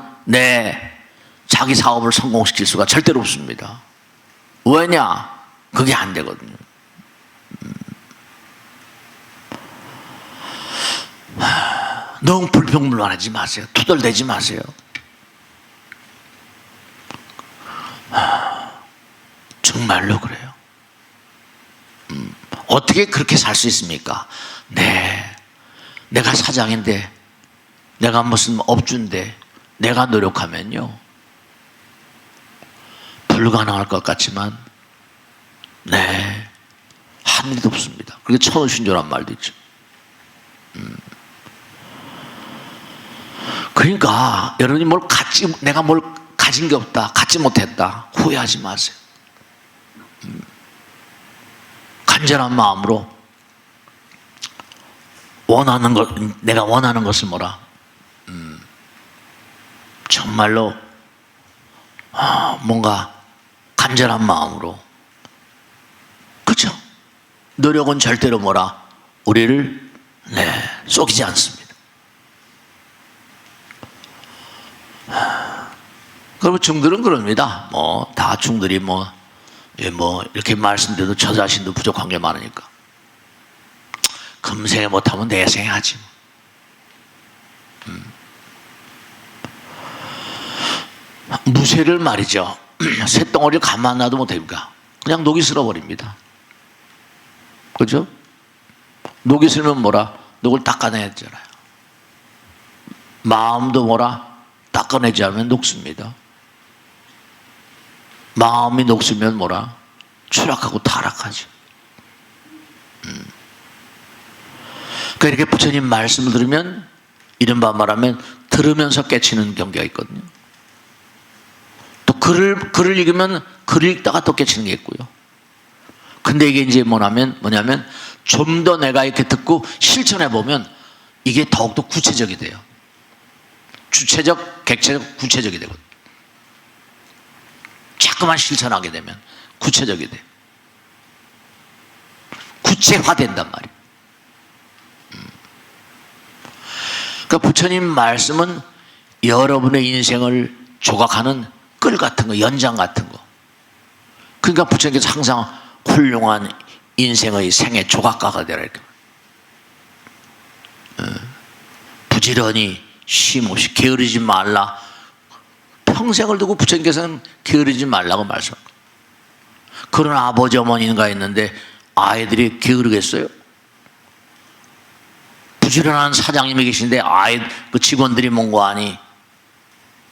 자기 사업을 성공시킬 수가 절대로 없습니다. 왜냐? 그게 안 되거든요. 너무 불평불만하지 마세요. 투덜대지 마세요. 정말로 그래요. 어떻게 그렇게 살 수 있습니까? 내가 사장인데, 내가 무슨 업주인데, 내가 노력하면요 불가능할 것 같지만 한 일도 없습니다. 그게 천우신조란 말도 있죠. 그러니까 여러분이 내가 뭘 가진 게 없다, 갖지 못했다 후회하지 마세요. 간절한 마음으로 내가 원하는 것을 뭐라? 정말로 뭔가 간절한 마음으로, 그렇죠? 노력은 절대로 뭐라? 우리를 속이지 않습니다. 그리고 중들은 그럽니다. 다 중들이 이렇게 말씀드려도 저 자신도 부족한 게 많으니까. 금생에 못하면 내생에 하지. 무쇠를 말이죠. 쇳덩어리를 가만 놔도 못합니까? 그냥 녹이 슬어버립니다. 그죠? 녹이 슬면 뭐라? 녹을 닦아내야 되잖아요. 마음도 뭐라? 닦아내지 않으면 녹습니다. 마음이 녹으면 뭐라? 추락하고 타락하죠. 그러니까 이렇게 부처님 말씀을 들으면 이른바 말하면 들으면서 깨치는 경계가 있거든요. 또 글을 읽으면 글을 읽다가 또 깨치는 게 있고요. 근데 이게 이제 뭐냐면 좀 더 내가 이렇게 듣고 실천해 보면 이게 더욱더 구체적이 돼요. 주체적, 객체적, 구체적이 되거든요. 자꾸만 실천하게 되면 구체적이 돼요. 구체화된단 말이에요. 그러니까 부처님 말씀은 여러분의 인생을 조각하는 끌 같은 거, 연장 같은 거. 그러니까 부처님께서 항상 훌륭한 인생의 생애 조각가가 되라 이렇게. 부지런히 쉼없이 게으르지 말라. 평생을 두고 부처님께서는 게으르지 말라고 말씀합니다. 그런 아버지 어머니가 있는데 아이들이 게으르겠어요? 부지런한 사장님이 계신데 그 직원들이 뭔가 하니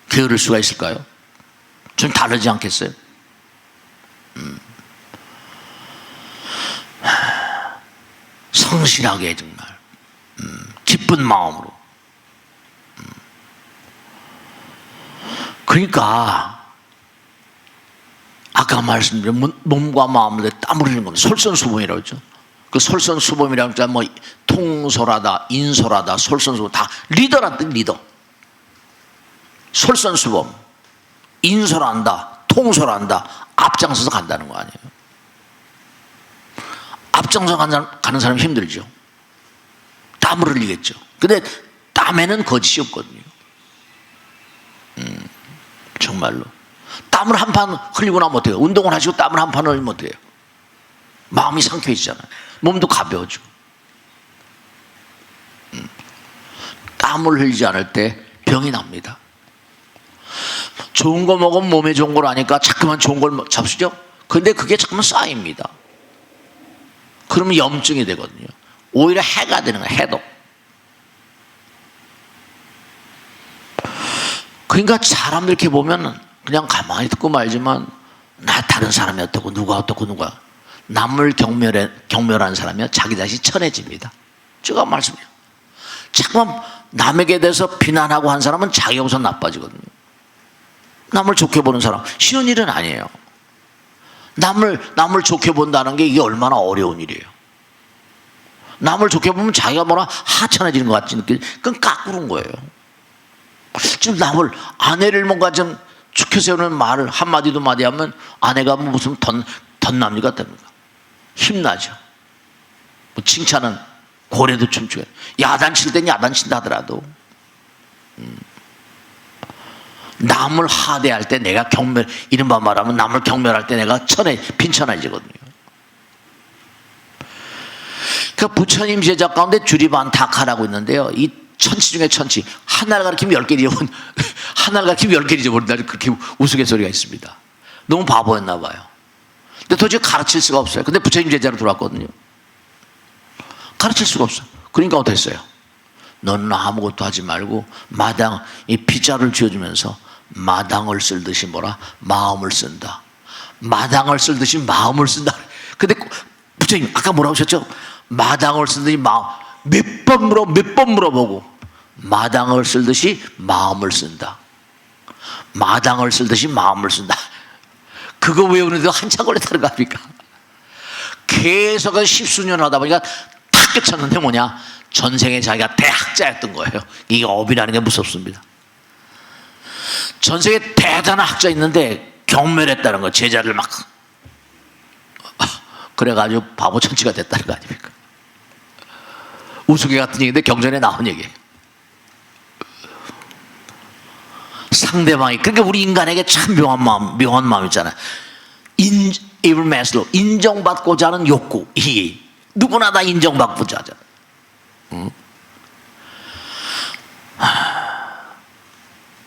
게으를 수가 있을까요? 좀 다르지 않겠어요? 성실하게 정말 기쁜 마음으로. 그러니까 아까 말씀드린 몸과 마음을 땀 흘리는 겁니다. 솔선수범이라고 했죠. 그 솔선수범이라고 하면 뭐 통솔하다, 인솔하다, 솔선수범 다 리더란 뜻. 리더. 솔선수범, 인솔한다, 통솔한다, 앞장서서 간다는 거 아니에요. 앞장서 가는 사람 힘들죠. 땀을 흘리겠죠. 근데 땀에는 거짓이 없거든요. 정말로 땀을 한 판 흘리고 나면 어때요? 운동을 하시고 땀을 한 판 흘리면 어때요? 마음이 상쾌해지잖아요. 몸도 가벼워지고. 땀을 흘리지 않을 때 병이 납니다. 좋은 거 먹으면 몸에 좋은 걸 아니까 자꾸만 좋은 걸 잡수죠. 근데 그게 자꾸만 쌓입니다. 그러면 염증이 되거든요. 오히려 해가 되는 거예요. 해독. 그러니까 사람들 이렇게 보면 그냥 가만히 듣고 말지만 나 다른 사람이 어떻고 누가 어떻고 누가 남을 경멸한 사람이면 자기 자신이 천해집니다. 제가 말씀해요. 자꾸만 남에게 대해서 비난하고 한 사람은 자기가 우선 나빠지거든요. 남을 좋게 보는 사람 쉬운 일은 아니에요. 남을 좋게 본다는 게 이게 얼마나 어려운 일이에요. 남을 좋게 보면 자기가 뭐라 하찮아지는 것 같이 느껴요. 그건 까꾸는 거예요. 지금 아내를 뭔가 좀 좋게 세우는 말을 한마디도 마디 하면 아내가 무슨 덧남이가 됩니까? 힘나죠. 뭐 칭찬은 고래도 춤추게. 야단칠 땐 야단친다 하더라도 남을 하대할 때 내가 이른바 말하면 남을 경멸할 때 내가 빈천해지거든요. 그 부처님 제자 가운데 주리반타카라고 있는데요. 이 천치 중에 천치. 하나를 가르치면 10개 잊어버린, 하나를 가르치면 10개 잊어버린다. 그렇게 우스갯소리가 있습니다. 너무 바보였나 봐요. 근데 도저히 가르칠 수가 없어요. 근데 부처님 제자로 들어왔거든요. 가르칠 수가 없어. 그러니까 어땠어요? 너는 아무것도 하지 말고 마당, 이 빗자루를 쥐어주면서 마당을 쓸듯이 뭐라? 마음을 쓴다. 마당을 쓸듯이 마음을 쓴다. 근데 부처님 아까 뭐라고 하셨죠? 마당을 쓰듯이 몇 번 물어보고 마당을 쓸듯이 마음을 쓴다. 마당을 쓸듯이 마음을 쓴다. 그거 외우는데도 한참 걸렸다는 거 아닙니까? 계속 십수년 하다 보니까 탁 깨쳤는데 뭐냐? 전생에 자기가 대학자였던 거예요. 이게 업이라는 게 무섭습니다. 전생에 대단한 학자 있는데 경멸했다는 거. 제자를 막 그래가지고 바보 천치가 됐다는 거 아닙니까? 우스개 같은 얘기인데 경전에 나온 얘기예요. 상대방이, 그러니까 우리 인간에게 참 묘한 마음 있잖아요. 인정받고자 하는 욕구. 누구나 다 인정받고자 하잖아요.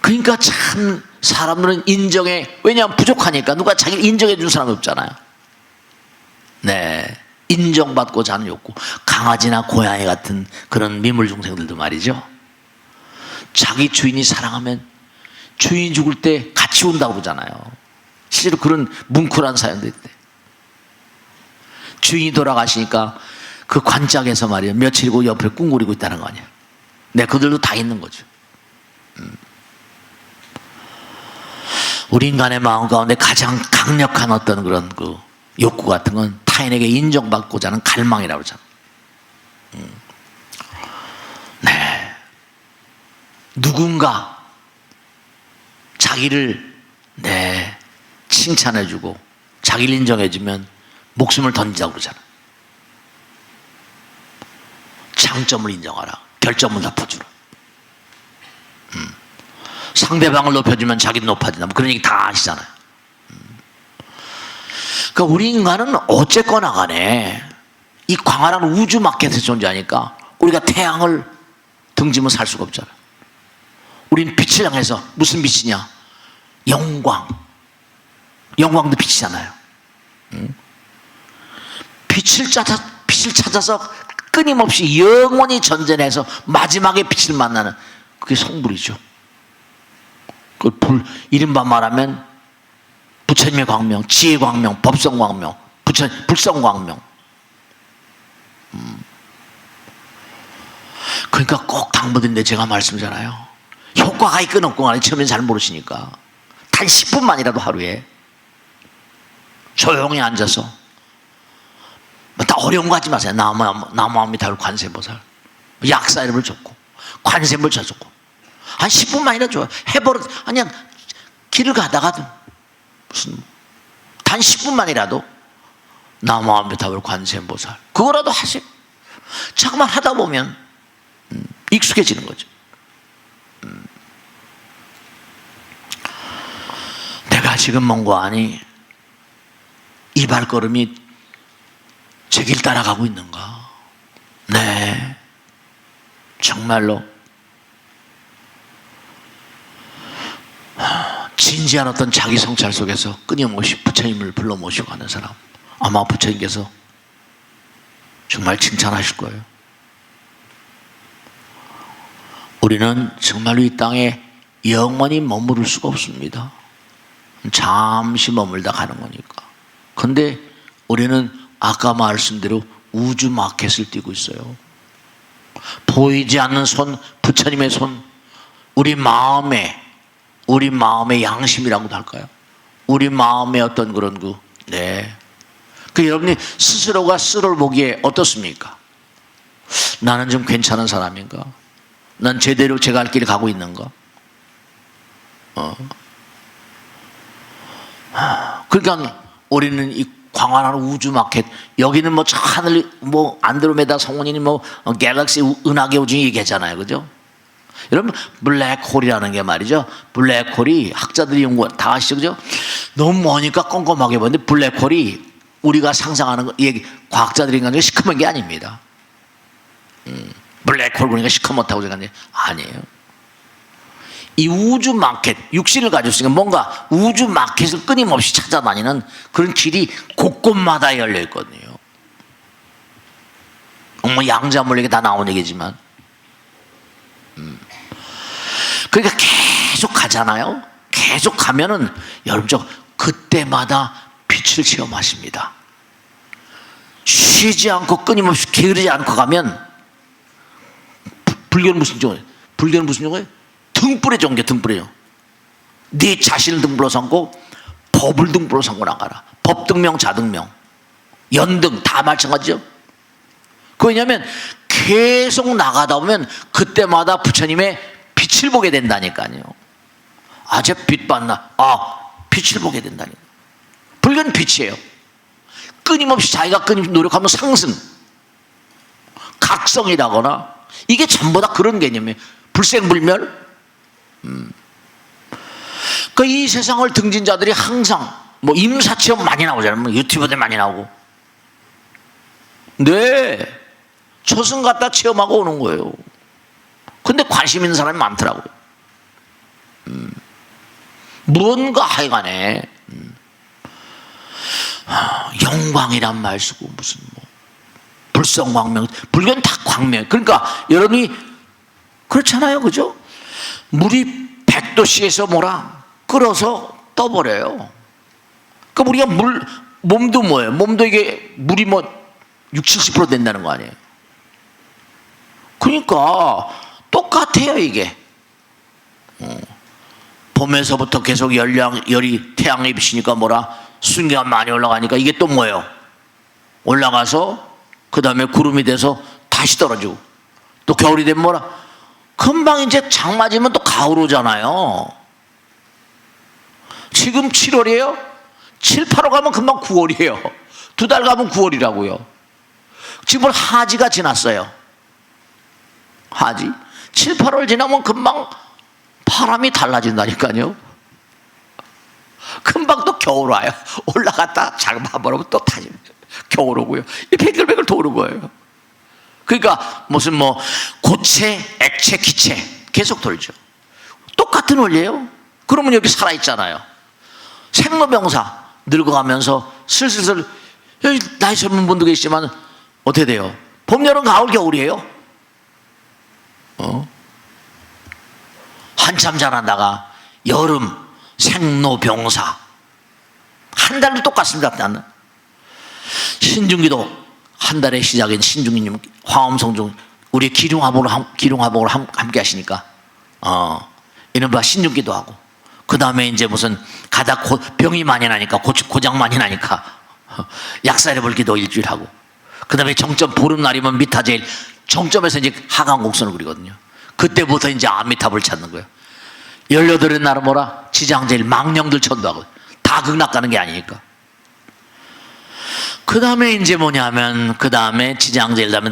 그러니까 참 사람들은 인정해. 왜냐하면 부족하니까 누가 자기를 인정해 준 사람이 없잖아요. 네, 인정받고자 하는 욕구. 강아지나 고양이 같은 그런 미물 중생들도 말이죠, 자기 주인이 사랑하면 주인이 죽을 때 같이 온다고 그러잖아요. 실제로 그런 뭉클한 사연도 있대. 주인이 돌아가시니까 그 관짝에서 말이에요, 며칠이고 옆에 꿍그리고 있다는 거 아니야. 네, 그들도 다 있는 거죠. 우리 인간의 마음 가운데 가장 강력한 어떤 그런 그 욕구 같은 건 타인에게 인정받고자 하는 갈망이라고 그러잖아요. 네, 누군가 자기를 칭찬해주고 자기를 인정해주면 목숨을 던지자고 그러잖아. 장점을 인정하라, 결점을 덮어주라. 상대방을 높여주면 자기도 높아진다, 뭐 그런 얘기 다 아시잖아요. 그러니까 우리 인간은 어쨌거나 간에 이 광활한 우주 마켓에서 존재하니까 우리가 태양을 등지면 살 수가 없잖아. 우리는 빛을 향해서, 무슨 빛이냐? 영광. 영광도 빛이잖아요. 빛을 찾아서 끊임없이 영원히 전전해서 마지막에 빛을 만나는, 그게 성불이죠. 그 이른바 말하면 부처님의 광명, 지혜의 광명, 법성 광명, 불성 광명. 그러니까 꼭 당부드린데 제가 말씀드리잖아요. 효과가 있건 없건 간에 처음엔 잘 모르시니까 단 10분만이라도 하루에 조용히 앉아서, 다 어려운 거 하지 마세요. 나무아미타불 관세음보살 약사 이름을 적고 관세음을 적고 한 10분만이라도 좋아요. 해버릇. 그냥 길을 가다가도 무슨 단 10분만이라도 나무아미타불 관세음보살 그거라도 하세요. 자꾸만 하다 보면 익숙해지는 거죠. 내가 지금 뭔가 아니 이 발걸음이 제 길 따라가고 있는가? 네, 정말로 진지한 어떤 자기 성찰 속에서 끊임없이 부처님을 불러 모시고 가는 사람, 아마 부처님께서 정말 칭찬하실 거예요. 우리는 정말로 이 땅에 영원히 머무를 수가 없습니다. 잠시 머물다 가는 거니까. 근데 우리는 아까 말씀대로 우주 마켓을 띄고 있어요. 보이지 않는 손, 부처님의 손, 우리 마음의 양심이라고도 할까요? 우리 마음의 어떤 그런 그 여러분이 스스로가 스스로를 보기에 어떻습니까? 나는 좀 괜찮은 사람인가? 난 제대로 제가 할 길을 가고 있는가? 그러니까 우리는 이 광활한 우주 마켓, 여기는 뭐 저 하늘 뭐 안드로메다 성운이니 뭐 갤럭시 은하계 우주 얘기하잖아요, 그죠? 여러분 블랙홀이라는 게 말이죠, 블랙홀이 학자들이 연구 다 아시죠, 그죠? 너무 머니까 껌껌하게 보는데 블랙홀이 우리가 상상하는 거, 얘기 과학자들이 인간이 시커먼 게 아닙니다. 블랙홀 보니까 시커멓다고 생각하는데 아니에요. 이 우주 마켓, 육신을 가지고 있으니까 뭔가 우주 마켓을 끊임없이 찾아다니는 그런 길이 곳곳마다 열려 있거든요. 뭐 양자물리가 다 나온 얘기지만, 그러니까 계속 가잖아요. 계속 가면은 여러분 그때마다 빛을 체험하십니다. 쉬지 않고 끊임없이 게으르지 않고 가면, 불교는 무슨 종이에요? 불교는 무슨 종이에요? 등불의 종교, 등불이에요. 네 자신을 등불로 삼고 법을 등불로 삼고 나가라. 법등명, 자등명, 연등 다 마찬가지죠. 그 왜냐하면 계속 나가다 보면 그때마다 부처님의 빛을 보게 된다니까요. 아, 제 빛 봤나? 아, 빛을 보게 된다니까. 불교는 빛이에요. 끊임없이 자기가 노력하면 상승, 각성이라거나, 이게 전부 다 그런 개념이에요. 불생불멸. 그 이 세상을 등진 자들이 항상 뭐 임사체험 많이 나오잖아요. 뭐 유튜브들 많이 나오고. 네, 저승 갔다 체험하고 오는 거예요. 근데 관심 있는 사람이 많더라고요. 무언가 하여간에 영광이란 말 쓰고 무슨 뭐 불성광명, 불교는 다 광명. 그러니까 여러분이 그렇잖아요, 그죠? 물이 100도씨에서 뭐라 끓어서 떠버려요. 그러니까 우리가 몸도 뭐예요? 몸도 이게 물이 뭐 60, 70% 된다는 거 아니에요? 그러니까 똑같아요, 이게. 봄에서부터 계속 열이 태양에 비치니까 뭐라 수증기가 많이 올라가니까 이게 또 뭐예요? 올라가서 그 다음에 구름이 돼서 다시 떨어지고, 또 겨울이 되면 뭐라 금방 이제 장 맞으면 또 가을 오잖아요. 지금 7월이에요. 7, 8월 가면 금방 9월이에요. 2달 가면 9월이라고요. 지금 하지가 지났어요. 하지. 7, 8월 지나면 금방 바람이 달라진다니까요. 금방 또 겨울 와요. 올라갔다 장 봐버리면 또 다시 겨울 오고요. 이 뱅글뱅글 도는 거예요. 그러니까 무슨 뭐 고체, 액체, 기체 계속 돌죠. 똑같은 원리예요. 그러면 여기 살아있잖아요. 생로병사 늙어가면서 슬슬 여기 나이 젊은 분도 계시지만 어떻게 돼요? 봄, 여름, 가을, 겨울이에요. 한참 자라다가 여름 생로병사 한 달도 똑같습니다. 신중기도 한 달의 시작인 신중기님 화엄성중 우리 기룡화복을 함께 하시니까 이른바 신중기도 하고, 그 다음에 이제 무슨 가다 병이 많이 나니까 고장 많이 나니까 약사를 불기도 일주일 하고, 그 다음에 정점 보름날이면 미타제일 정점에서 이제 하강곡선을 그리거든요. 그때부터 이제 아미타불을 찾는 거예요. 18의 날은 뭐라 지장제일 망령들 천도하고 다 극락 가는 게 아니니까. 그 다음에 이제 뭐냐면 그 다음에 지장제일 다음에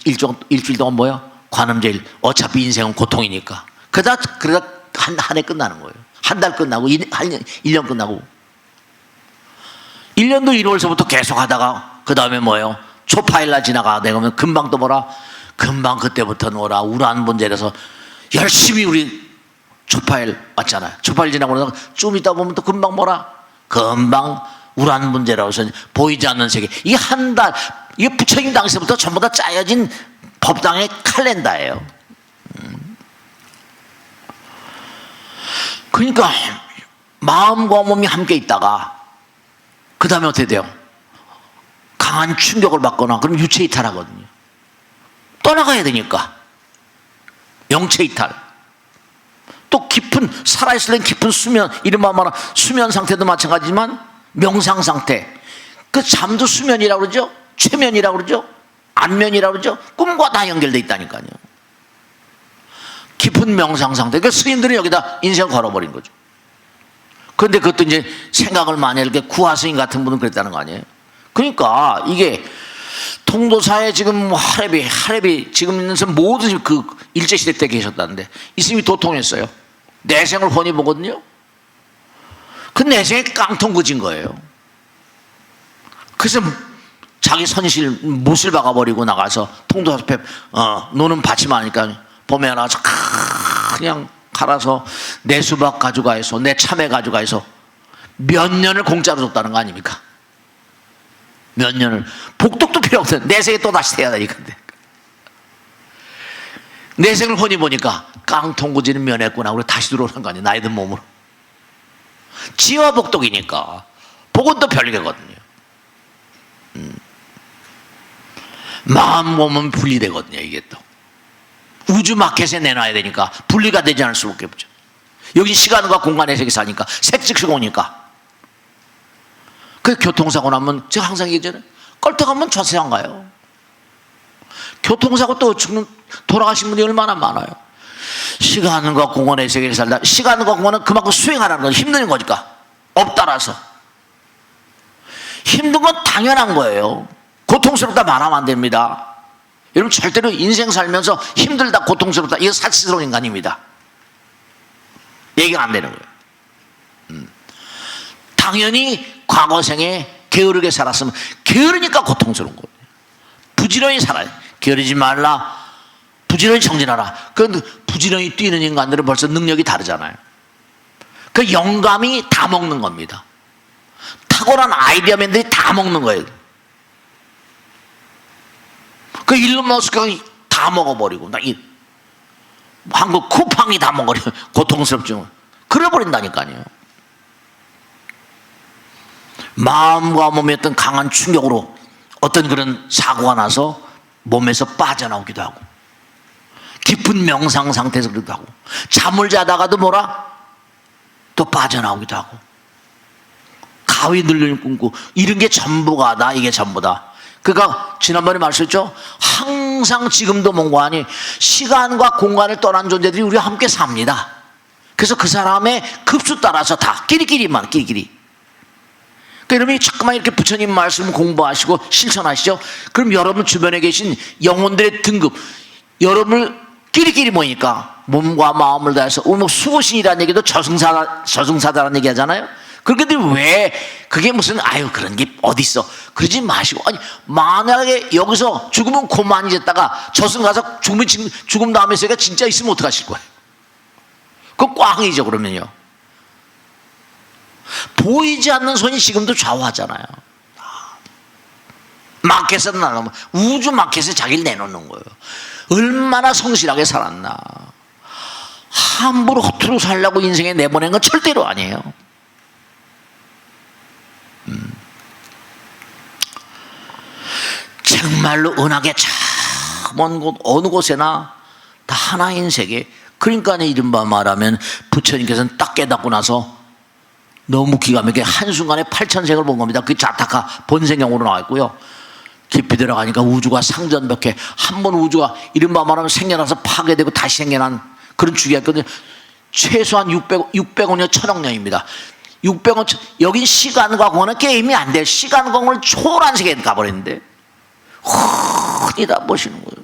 일주일 동안 뭐야? 관음제일. 어차피 인생은 고통이니까. 그러다 한 해 끝나는 거예요. 한 달 끝나고 1년 끝나고 1년도 1월서부터 계속 하다가 그 다음에 뭐예요? 초파일날 지나가 내가면 금방 또 뭐라 금방 그때부터는 뭐라 우란분제라서 열심히 우리 초파일 왔잖아요. 초파일 지나고 나서 좀 있다 보면 또 금방 뭐라 금방 우란분제라고 해서 보이지 않는 세계. 이게 한 달, 이게 부처님 당시부터 전부 다 짜여진 법당의 칼렌다예요. 그러니까 마음과 몸이 함께 있다가 그 다음에 어떻게 돼요? 강한 충격을 받거나 그럼 유체 이탈하거든요. 떠나가야 되니까 영체 이탈. 또 깊은 살아있을 땐 깊은 수면, 이른바 말하는 수면 상태도 마찬가지지만 명상 상태, 그 잠도 수면이라고 그러죠. 최면이라고 그러죠. 안면이라고 그러죠. 꿈과 다 연결되어 있다니까요. 깊은 명상 상태. 그러니까 스님들은 여기다 인생을 걸어버린 거죠. 그런데 그것도 이제 생각을 많이 이렇게 구화스님 같은 분은 그랬다는 거 아니에요. 그러니까 이게 통도사에 지금 하랩이 지금 있는 사람 모두 그 일제시대 때 계셨다는데 이 스님이 도통했어요. 내생을 훤히 보거든요. 그 내생에 깡통 그진 거예요. 그래서 자기 선실 못을 박아버리고 나가서 통도사 앞에 노는 받침 하니까 봄에 나가서 그냥 갈아서 내 수박 가져가서 내 참외 가져가서 몇 년을 공짜로 줬다는 거 아닙니까? 몇 년을. 복덕도 필요 없어요. 내생에 또 다시 태어나니까. 내생을 훤히 보니까 깡통구지는 면했구나. 우리 다시 들어오는 거 아니에요. 나이 든 몸으로. 지와 복덕이니까 복은 또 별개거든요. 마음 몸은 분리되거든요. 이게 또 우주 마켓에 내놔야 되니까 분리가 되지 않을 수밖에 없죠. 여기 시간과 공간의 세계 사니까 색즉시공이니까. 그 교통사고 나면 제가 항상 얘기하잖아요. 껄떡하면 좌세상 가요. 교통사고 또 돌아가신 분이 얼마나 많아요. 시간과 공간의 세계를 살다. 시간과 공간은 그만큼 수행하라는 건 힘든 거니까. 업따라서 힘든 건 당연한 거예요. 고통스럽다 말하면 안 됩니다. 여러분 절대로 인생 살면서 힘들다 고통스럽다 이거 사치스러운 인간입니다. 얘기가 안 되는 거예요. 당연히 과거 생에 게으르게 살았으면 게으르니까 고통스러운 거예요. 부지런히 살아요. 게으르지 말라. 부지런히 정진하라. 그 부지런히 뛰는 인간들은 벌써 능력이 다르잖아요. 그 영감이 다 먹는 겁니다. 탁월한 아이디어맨들이 다 먹는 거예요. 그 일론 머스크가 다 먹어버리고, 한국 쿠팡이 다 먹어버리고, 고통스럽죠. 그래버린다니까요. 마음과 몸의 어떤 강한 충격으로 어떤 그런 사고가 나서 몸에서 빠져나오기도 하고, 깊은 명상 상태에서 그러기도 하고, 잠을 자다가도 또 빠져나오기도 하고, 가위 눌리는 꿈꾸, 이런 게 전부가 다, 이게 전부다. 그러니까 지난번에 말씀했죠. 항상 지금도 뭔가 아니 시간과 공간을 떠난 존재들이 우리와 함께 삽니다. 그래서 그 사람의 급수 따라서 다 끼리끼리만 끼리끼리. 그러니까 여러분이 자꾸만 이렇게 부처님 말씀 공부하시고 실천하시죠. 그럼 여러분 주변에 계신 영혼들의 등급, 여러분을 끼리끼리 모이니까 몸과 마음을 다해서 뭐 수호신이라는 얘기도 저승사다라는 얘기 하잖아요. 그런데 왜 그게 무슨 그런 게 어딨어 그러지 마시고, 아니 만약에 여기서 죽으면 고만이 됐다가 저승 가서 죽음 다음에 세가 진짜 있으면 어떡하실 거예요? 그건 꽝이죠. 그러면요 보이지 않는 손이 지금도 좌우하잖아요. 마켓에서 나가면 우주 마켓에 자기를 내놓는 거예요. 얼마나 성실하게 살았나. 함부로 허투루 살려고 인생에 내보낸 건 절대로 아니에요. 정말로 은하계 저 먼 곳 어느 곳에나 다 하나인 세계. 그러니까 이른바 말하면 부처님께서는 딱 깨닫고 나서 너무 기가 막히게 한순간에 8,000색을 본 겁니다. 그게 자타카 본생경으로 나와 있고요. 깊이 들어가니까 우주가 상전벽해. 한 번 우주가 이른바 말하면 생겨나서 파괴되고 다시 생겨난 그런 주기가 있거든요. 최소한 600억 년, 1000억 년입니다. 600억, 여긴 시간과 공간은 게임이 안 돼요. 시간 공간을 초월한 세계에 가버렸는데 흔히 다 보시는 거예요.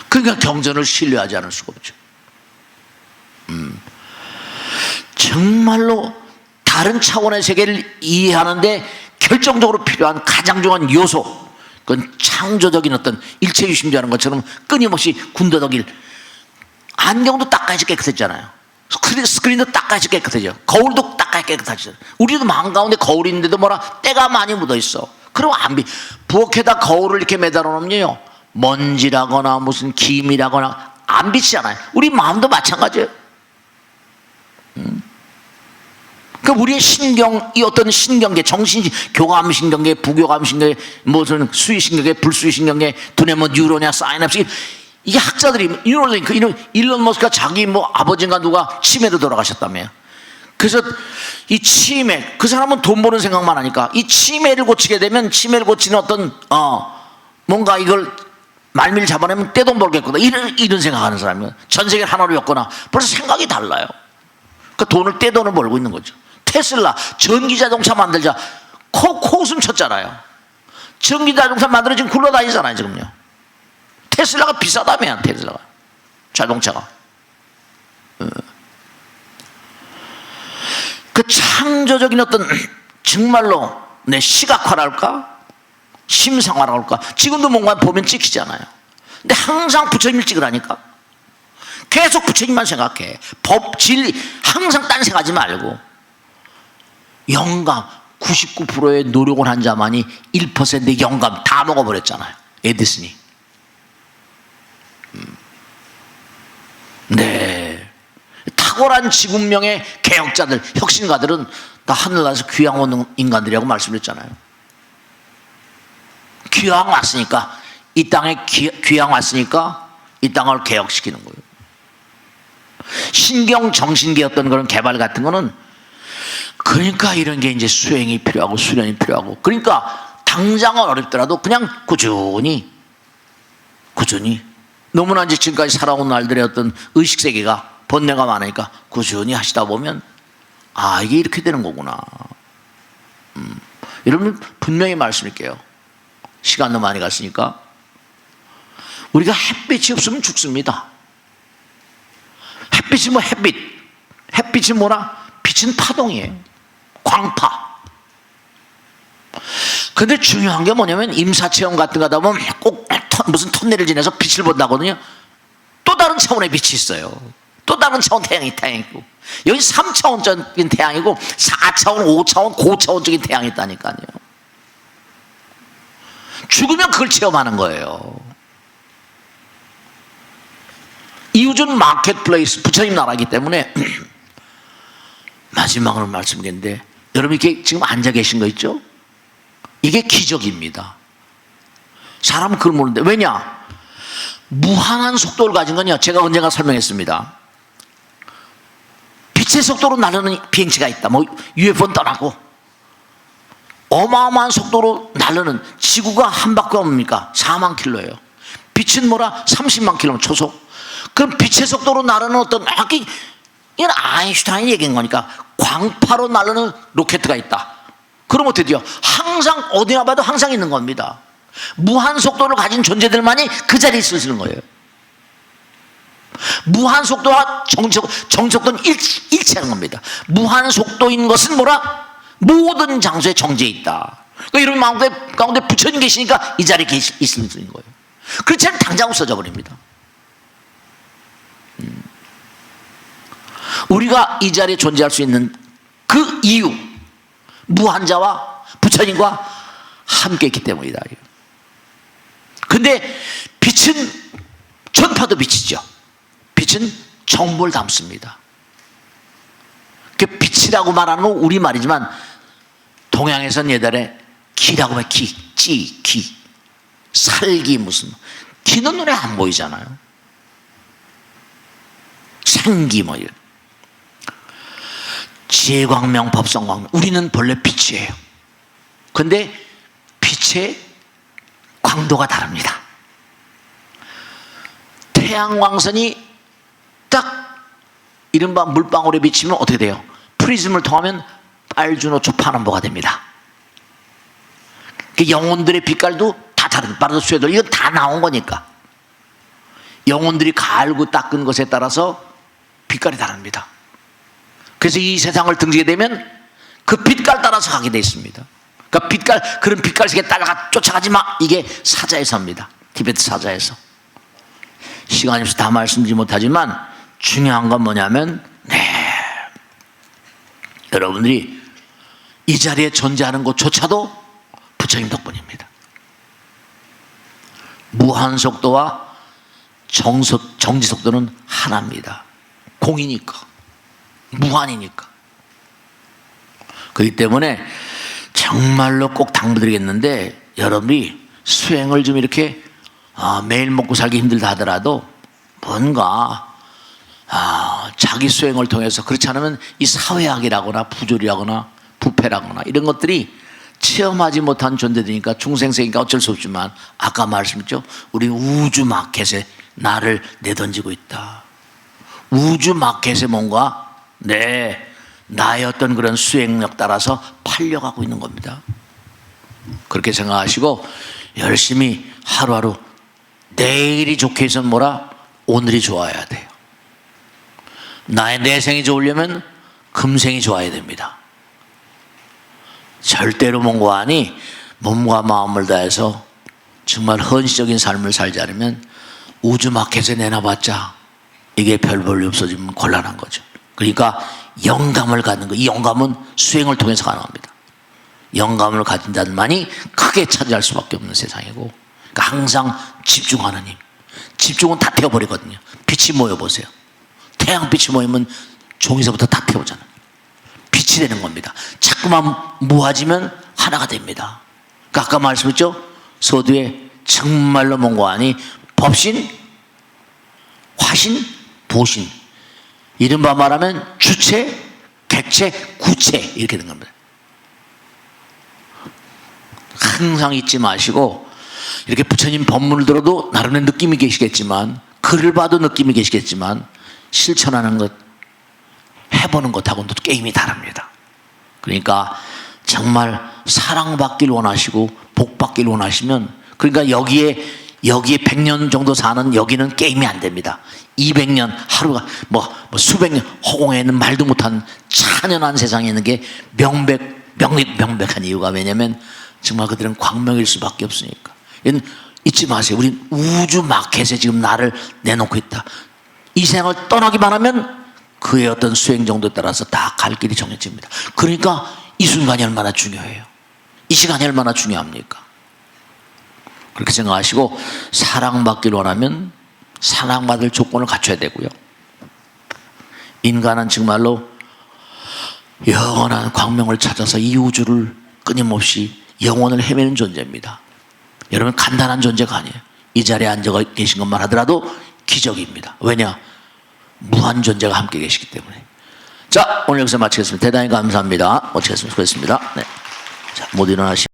그러니까 경전을 신뢰하지 않을 수가 없죠. 정말로 다른 차원의 세계를 이해하는데 결정적으로 필요한 가장 중요한 요소, 그건 창조적인 어떤 일체유심자는 것처럼 끊임없이 군더더기를, 안경도 닦아야지 깨끗했잖아요. 스크린도 닦아야지 깨끗해져. 거울도 닦아야지 깨끗하죠. 우리도 마음 가운데 거울이 있는데도 때가 많이 묻어있어. 그럼 부엌에다 거울을 이렇게 매달아 놓으면요, 먼지라거나 무슨 김이라거나 안 비치잖아요. 우리 마음도 마찬가지예요. 그러니까 우리의 이 어떤 신경계, 교감신경계, 부교감신경계, 무슨 수위신경계, 불수위신경계, 두뇌 뉴로냐, 사이납스, 이게 학자들이, 일론 머스크가 자기 아버지인가 누가 치매로 돌아가셨다며요. 그래서 이 치매, 그 사람은 돈 버는 생각만 하니까 이 치매를 고치게 되면 치매를 고치는 어떤 뭔가 이걸 말미를 잡아내면 떼돈 벌겠구나, 이런 생각하는 사람이에요. 전 세계를 하나로 엮거나 벌써 생각이 달라요. 그러니까 떼돈을 벌고 있는 거죠. 테슬라 전기자동차 만들자 코웃음 쳤잖아요. 전기자동차 만들어 지금 굴러다니잖아요 지금요. 테슬라가 비싸다며요. 테슬라가 자동차가. 그 창조적인 어떤 정말로 내 시각화랄까 심상화랄까, 지금도 뭔가 보면 찍히잖아요. 근데 항상 부처님을 찍으라니까. 계속 부처님만 생각해. 법, 진리 항상 딴 생각하지 말고. 영감 99%의 노력을 한 자만이 1%의 영감 다 먹어버렸잖아요. 에디슨이. 네, 탁월한 지구명의 개혁자들, 혁신가들은 다 하늘나라에서 귀양 온 인간들이라고 말씀드렸잖아요. 귀양 왔으니까, 이 땅에 귀양 왔으니까 이 땅을 개혁시키는 거예요. 신경정신계 어떤 그런 개발 같은 거는, 그러니까 이런 게 이제 수행이 필요하고 수련이 필요하고, 그러니까 당장은 어렵더라도 그냥 꾸준히 너무나 이제 지금까지 살아온 날들의 어떤 의식세계가 번뇌가 많으니까 꾸준히 하시다 보면 이게 이렇게 되는 거구나. 여러분 분명히 말씀드릴게요. 시간도 많이 갔으니까 우리가 햇빛이 없으면 죽습니다. 햇빛이 햇빛이 뭐라? 빛은 파동이에요. 광파. 근데 중요한 게 뭐냐면 임사체험 같은 거 하다 보면 꼭 무슨 터널을 지나서 빛을 본다거든요. 또 다른 차원의 빛이 있어요. 또 다른 차원 태양이 있고, 여기 3차원적인 태양이고 4차원, 5차원, 고차원적인 태양이 있다니까요. 죽으면 그걸 체험하는 거예요. 이 우주는 마켓플레이스, 부처님 나라이기 때문에 마지막으로 말씀드리는데, 여러분 이렇게 지금 앉아 계신 거 있죠? 이게 기적입니다. 사람은 그걸 모르는데, 왜냐? 무한한 속도를 가진 건요, 제가 언젠가 설명했습니다. 빛의 속도로 나르는 비행체가 있다. 뭐 UFO는 떠나고 어마어마한 속도로 나르는, 지구가 한 바퀴 뭡니까? 4만 킬로예요. 빛은 뭐라? 30만 킬로 초속. 그럼 빛의 속도로 나르는 어떤, 이건 아인슈타인이 얘기한 거니까, 광파로 나르는 로켓가 있다. 그럼 어떻게 돼요? 항상 어디나 봐도 항상 있는 겁니다. 무한 속도를 가진 존재들만이 그 자리에 있을 수 있는 거예요. 무한 속도와 정속도는 일치하는 겁니다. 무한 속도인 것은 뭐라? 모든 장소에 정지해 있다. 그러니까 여러분 마음 가운데 부처님 계시니까 이 자리에 있을 수 있는 거예요. 그렇지 않으면 당장 없어져 버립니다. 우리가 이 자리에 존재할 수 있는 그 이유, 무한자와 부처님과 함께 있기 때문이다. 근데 빛은 전파도 빛이죠. 빛은 정보를 담습니다. 그 빛이라고 말하는 건 우리말이지만, 동양에서는 예전에 기라고 하면 기, 살기, 무슨 기는 눈에 안 보이잖아요. 생기 뭐 이런. 지혜광명, 법성광명, 우리는 본래 빛이에요. 근데 빛의 광도가 다릅니다. 태양광선이 딱 이른바 물방울에 비치면 어떻게 돼요? 프리즘을 통하면 빨주노초 파남보가 됩니다. 그 영혼들의 빛깔도 다 다른, 바로 쇠돌, 이건 다 나온 거니까. 영혼들이 갈고 닦은 것에 따라서 빛깔이 다릅니다. 그래서 이 세상을 등지게 되면 그 빛깔 따라서 가게 되어 있습니다. 그러니까 빛깔, 그런 빛깔색에 따라가 쫓아가지 마, 이게 사자에서입니다. 티베트 사자에서. 시간이 없어서 다 말씀드리지 못하지만 중요한 건 뭐냐면, 여러분들이 이 자리에 존재하는 것조차도 부처님 덕분입니다. 무한 속도와 정지 속도는 하나입니다. 공이니까, 무한이니까. 그렇기 때문에 정말로 꼭 당부드리겠는데, 여러분이 수행을 좀 이렇게 매일 먹고 살기 힘들다 하더라도 뭔가 자기 수행을 통해서, 그렇지 않으면 이 사회학이라거나 부조리라거나 부패라거나 이런 것들이 체험하지 못한 존재들이니까, 중생생이니까 어쩔 수 없지만, 아까 말씀했죠, 우리 우주 마켓에 나를 내던지고 있다. 우주 마켓에 뭔가 나의 어떤 그런 수행력 따라서 팔려가고 있는 겁니다. 그렇게 생각하시고 열심히 하루하루, 내일이 좋게 해서는 뭐라? 오늘이 좋아야 돼요. 나의 내생이 좋으려면 금생이 좋아야 됩니다. 절대로 뭔가하니 몸과 마음을 다해서 정말 헌시적인 삶을 살지 않으면 우주 마켓에 내놔봤자 이게 별 볼일 없어지면 곤란한 거죠. 그러니까 영감을 갖는 거, 이 영감은 수행을 통해서 가능합니다. 영감을 가진 자들만이 크게 차지할 수밖에 없는 세상이고, 그러니까 항상 집중하는 힘. 집중은 다 태워버리거든요. 빛이 모여보세요. 태양빛이 모이면 종이서부터 다 태우잖아요. 빛이 되는 겁니다. 자꾸만 모아지면 하나가 됩니다. 그러니까 아까 말씀했죠? 서두에 정말로 뭔가하니 법신, 화신, 보신, 이른바 말하면 주체, 객체, 구체, 이렇게 된 겁니다. 항상 잊지 마시고, 이렇게 부처님 법문을 들어도 나름의 느낌이 계시겠지만, 글을 봐도 느낌이 계시겠지만, 실천하는 것, 해보는 것하고는 또 게임이 다릅니다. 그러니까 정말 사랑받길 원하시고 복받길 원하시면, 그러니까 여기에 100년 정도 사는 여기는 게임이 안 됩니다. 200년, 하루가 수백 년, 허공에 있는 말도 못한 찬연한 세상에 있는 게 명백 명백한 이유가 왜냐면 정말 그들은 광명일 수밖에 없으니까. 이건 잊지 마세요. 우린 우주 마켓에 지금 나를 내놓고 있다. 이 생을 떠나기만 하면 그의 어떤 수행 정도에 따라서 다 갈 길이 정해집니다. 그러니까 이 순간이 얼마나 중요해요. 이 시간이 얼마나 중요합니까? 그렇게 생각하시고 사랑받기를 원하면 사랑받을 조건을 갖춰야 되고요. 인간은 정말로 영원한 광명을 찾아서 이 우주를 끊임없이 영혼을 헤매는 존재입니다. 여러분 간단한 존재가 아니에요. 이 자리에 앉아 계신 것만 하더라도 기적입니다. 왜냐? 무한 존재가 함께 계시기 때문에. 자, 오늘 여기서 마치겠습니다. 대단히 감사합니다. 마치겠습니다. 수고했습니다. 네. 자, 모두 일어나시고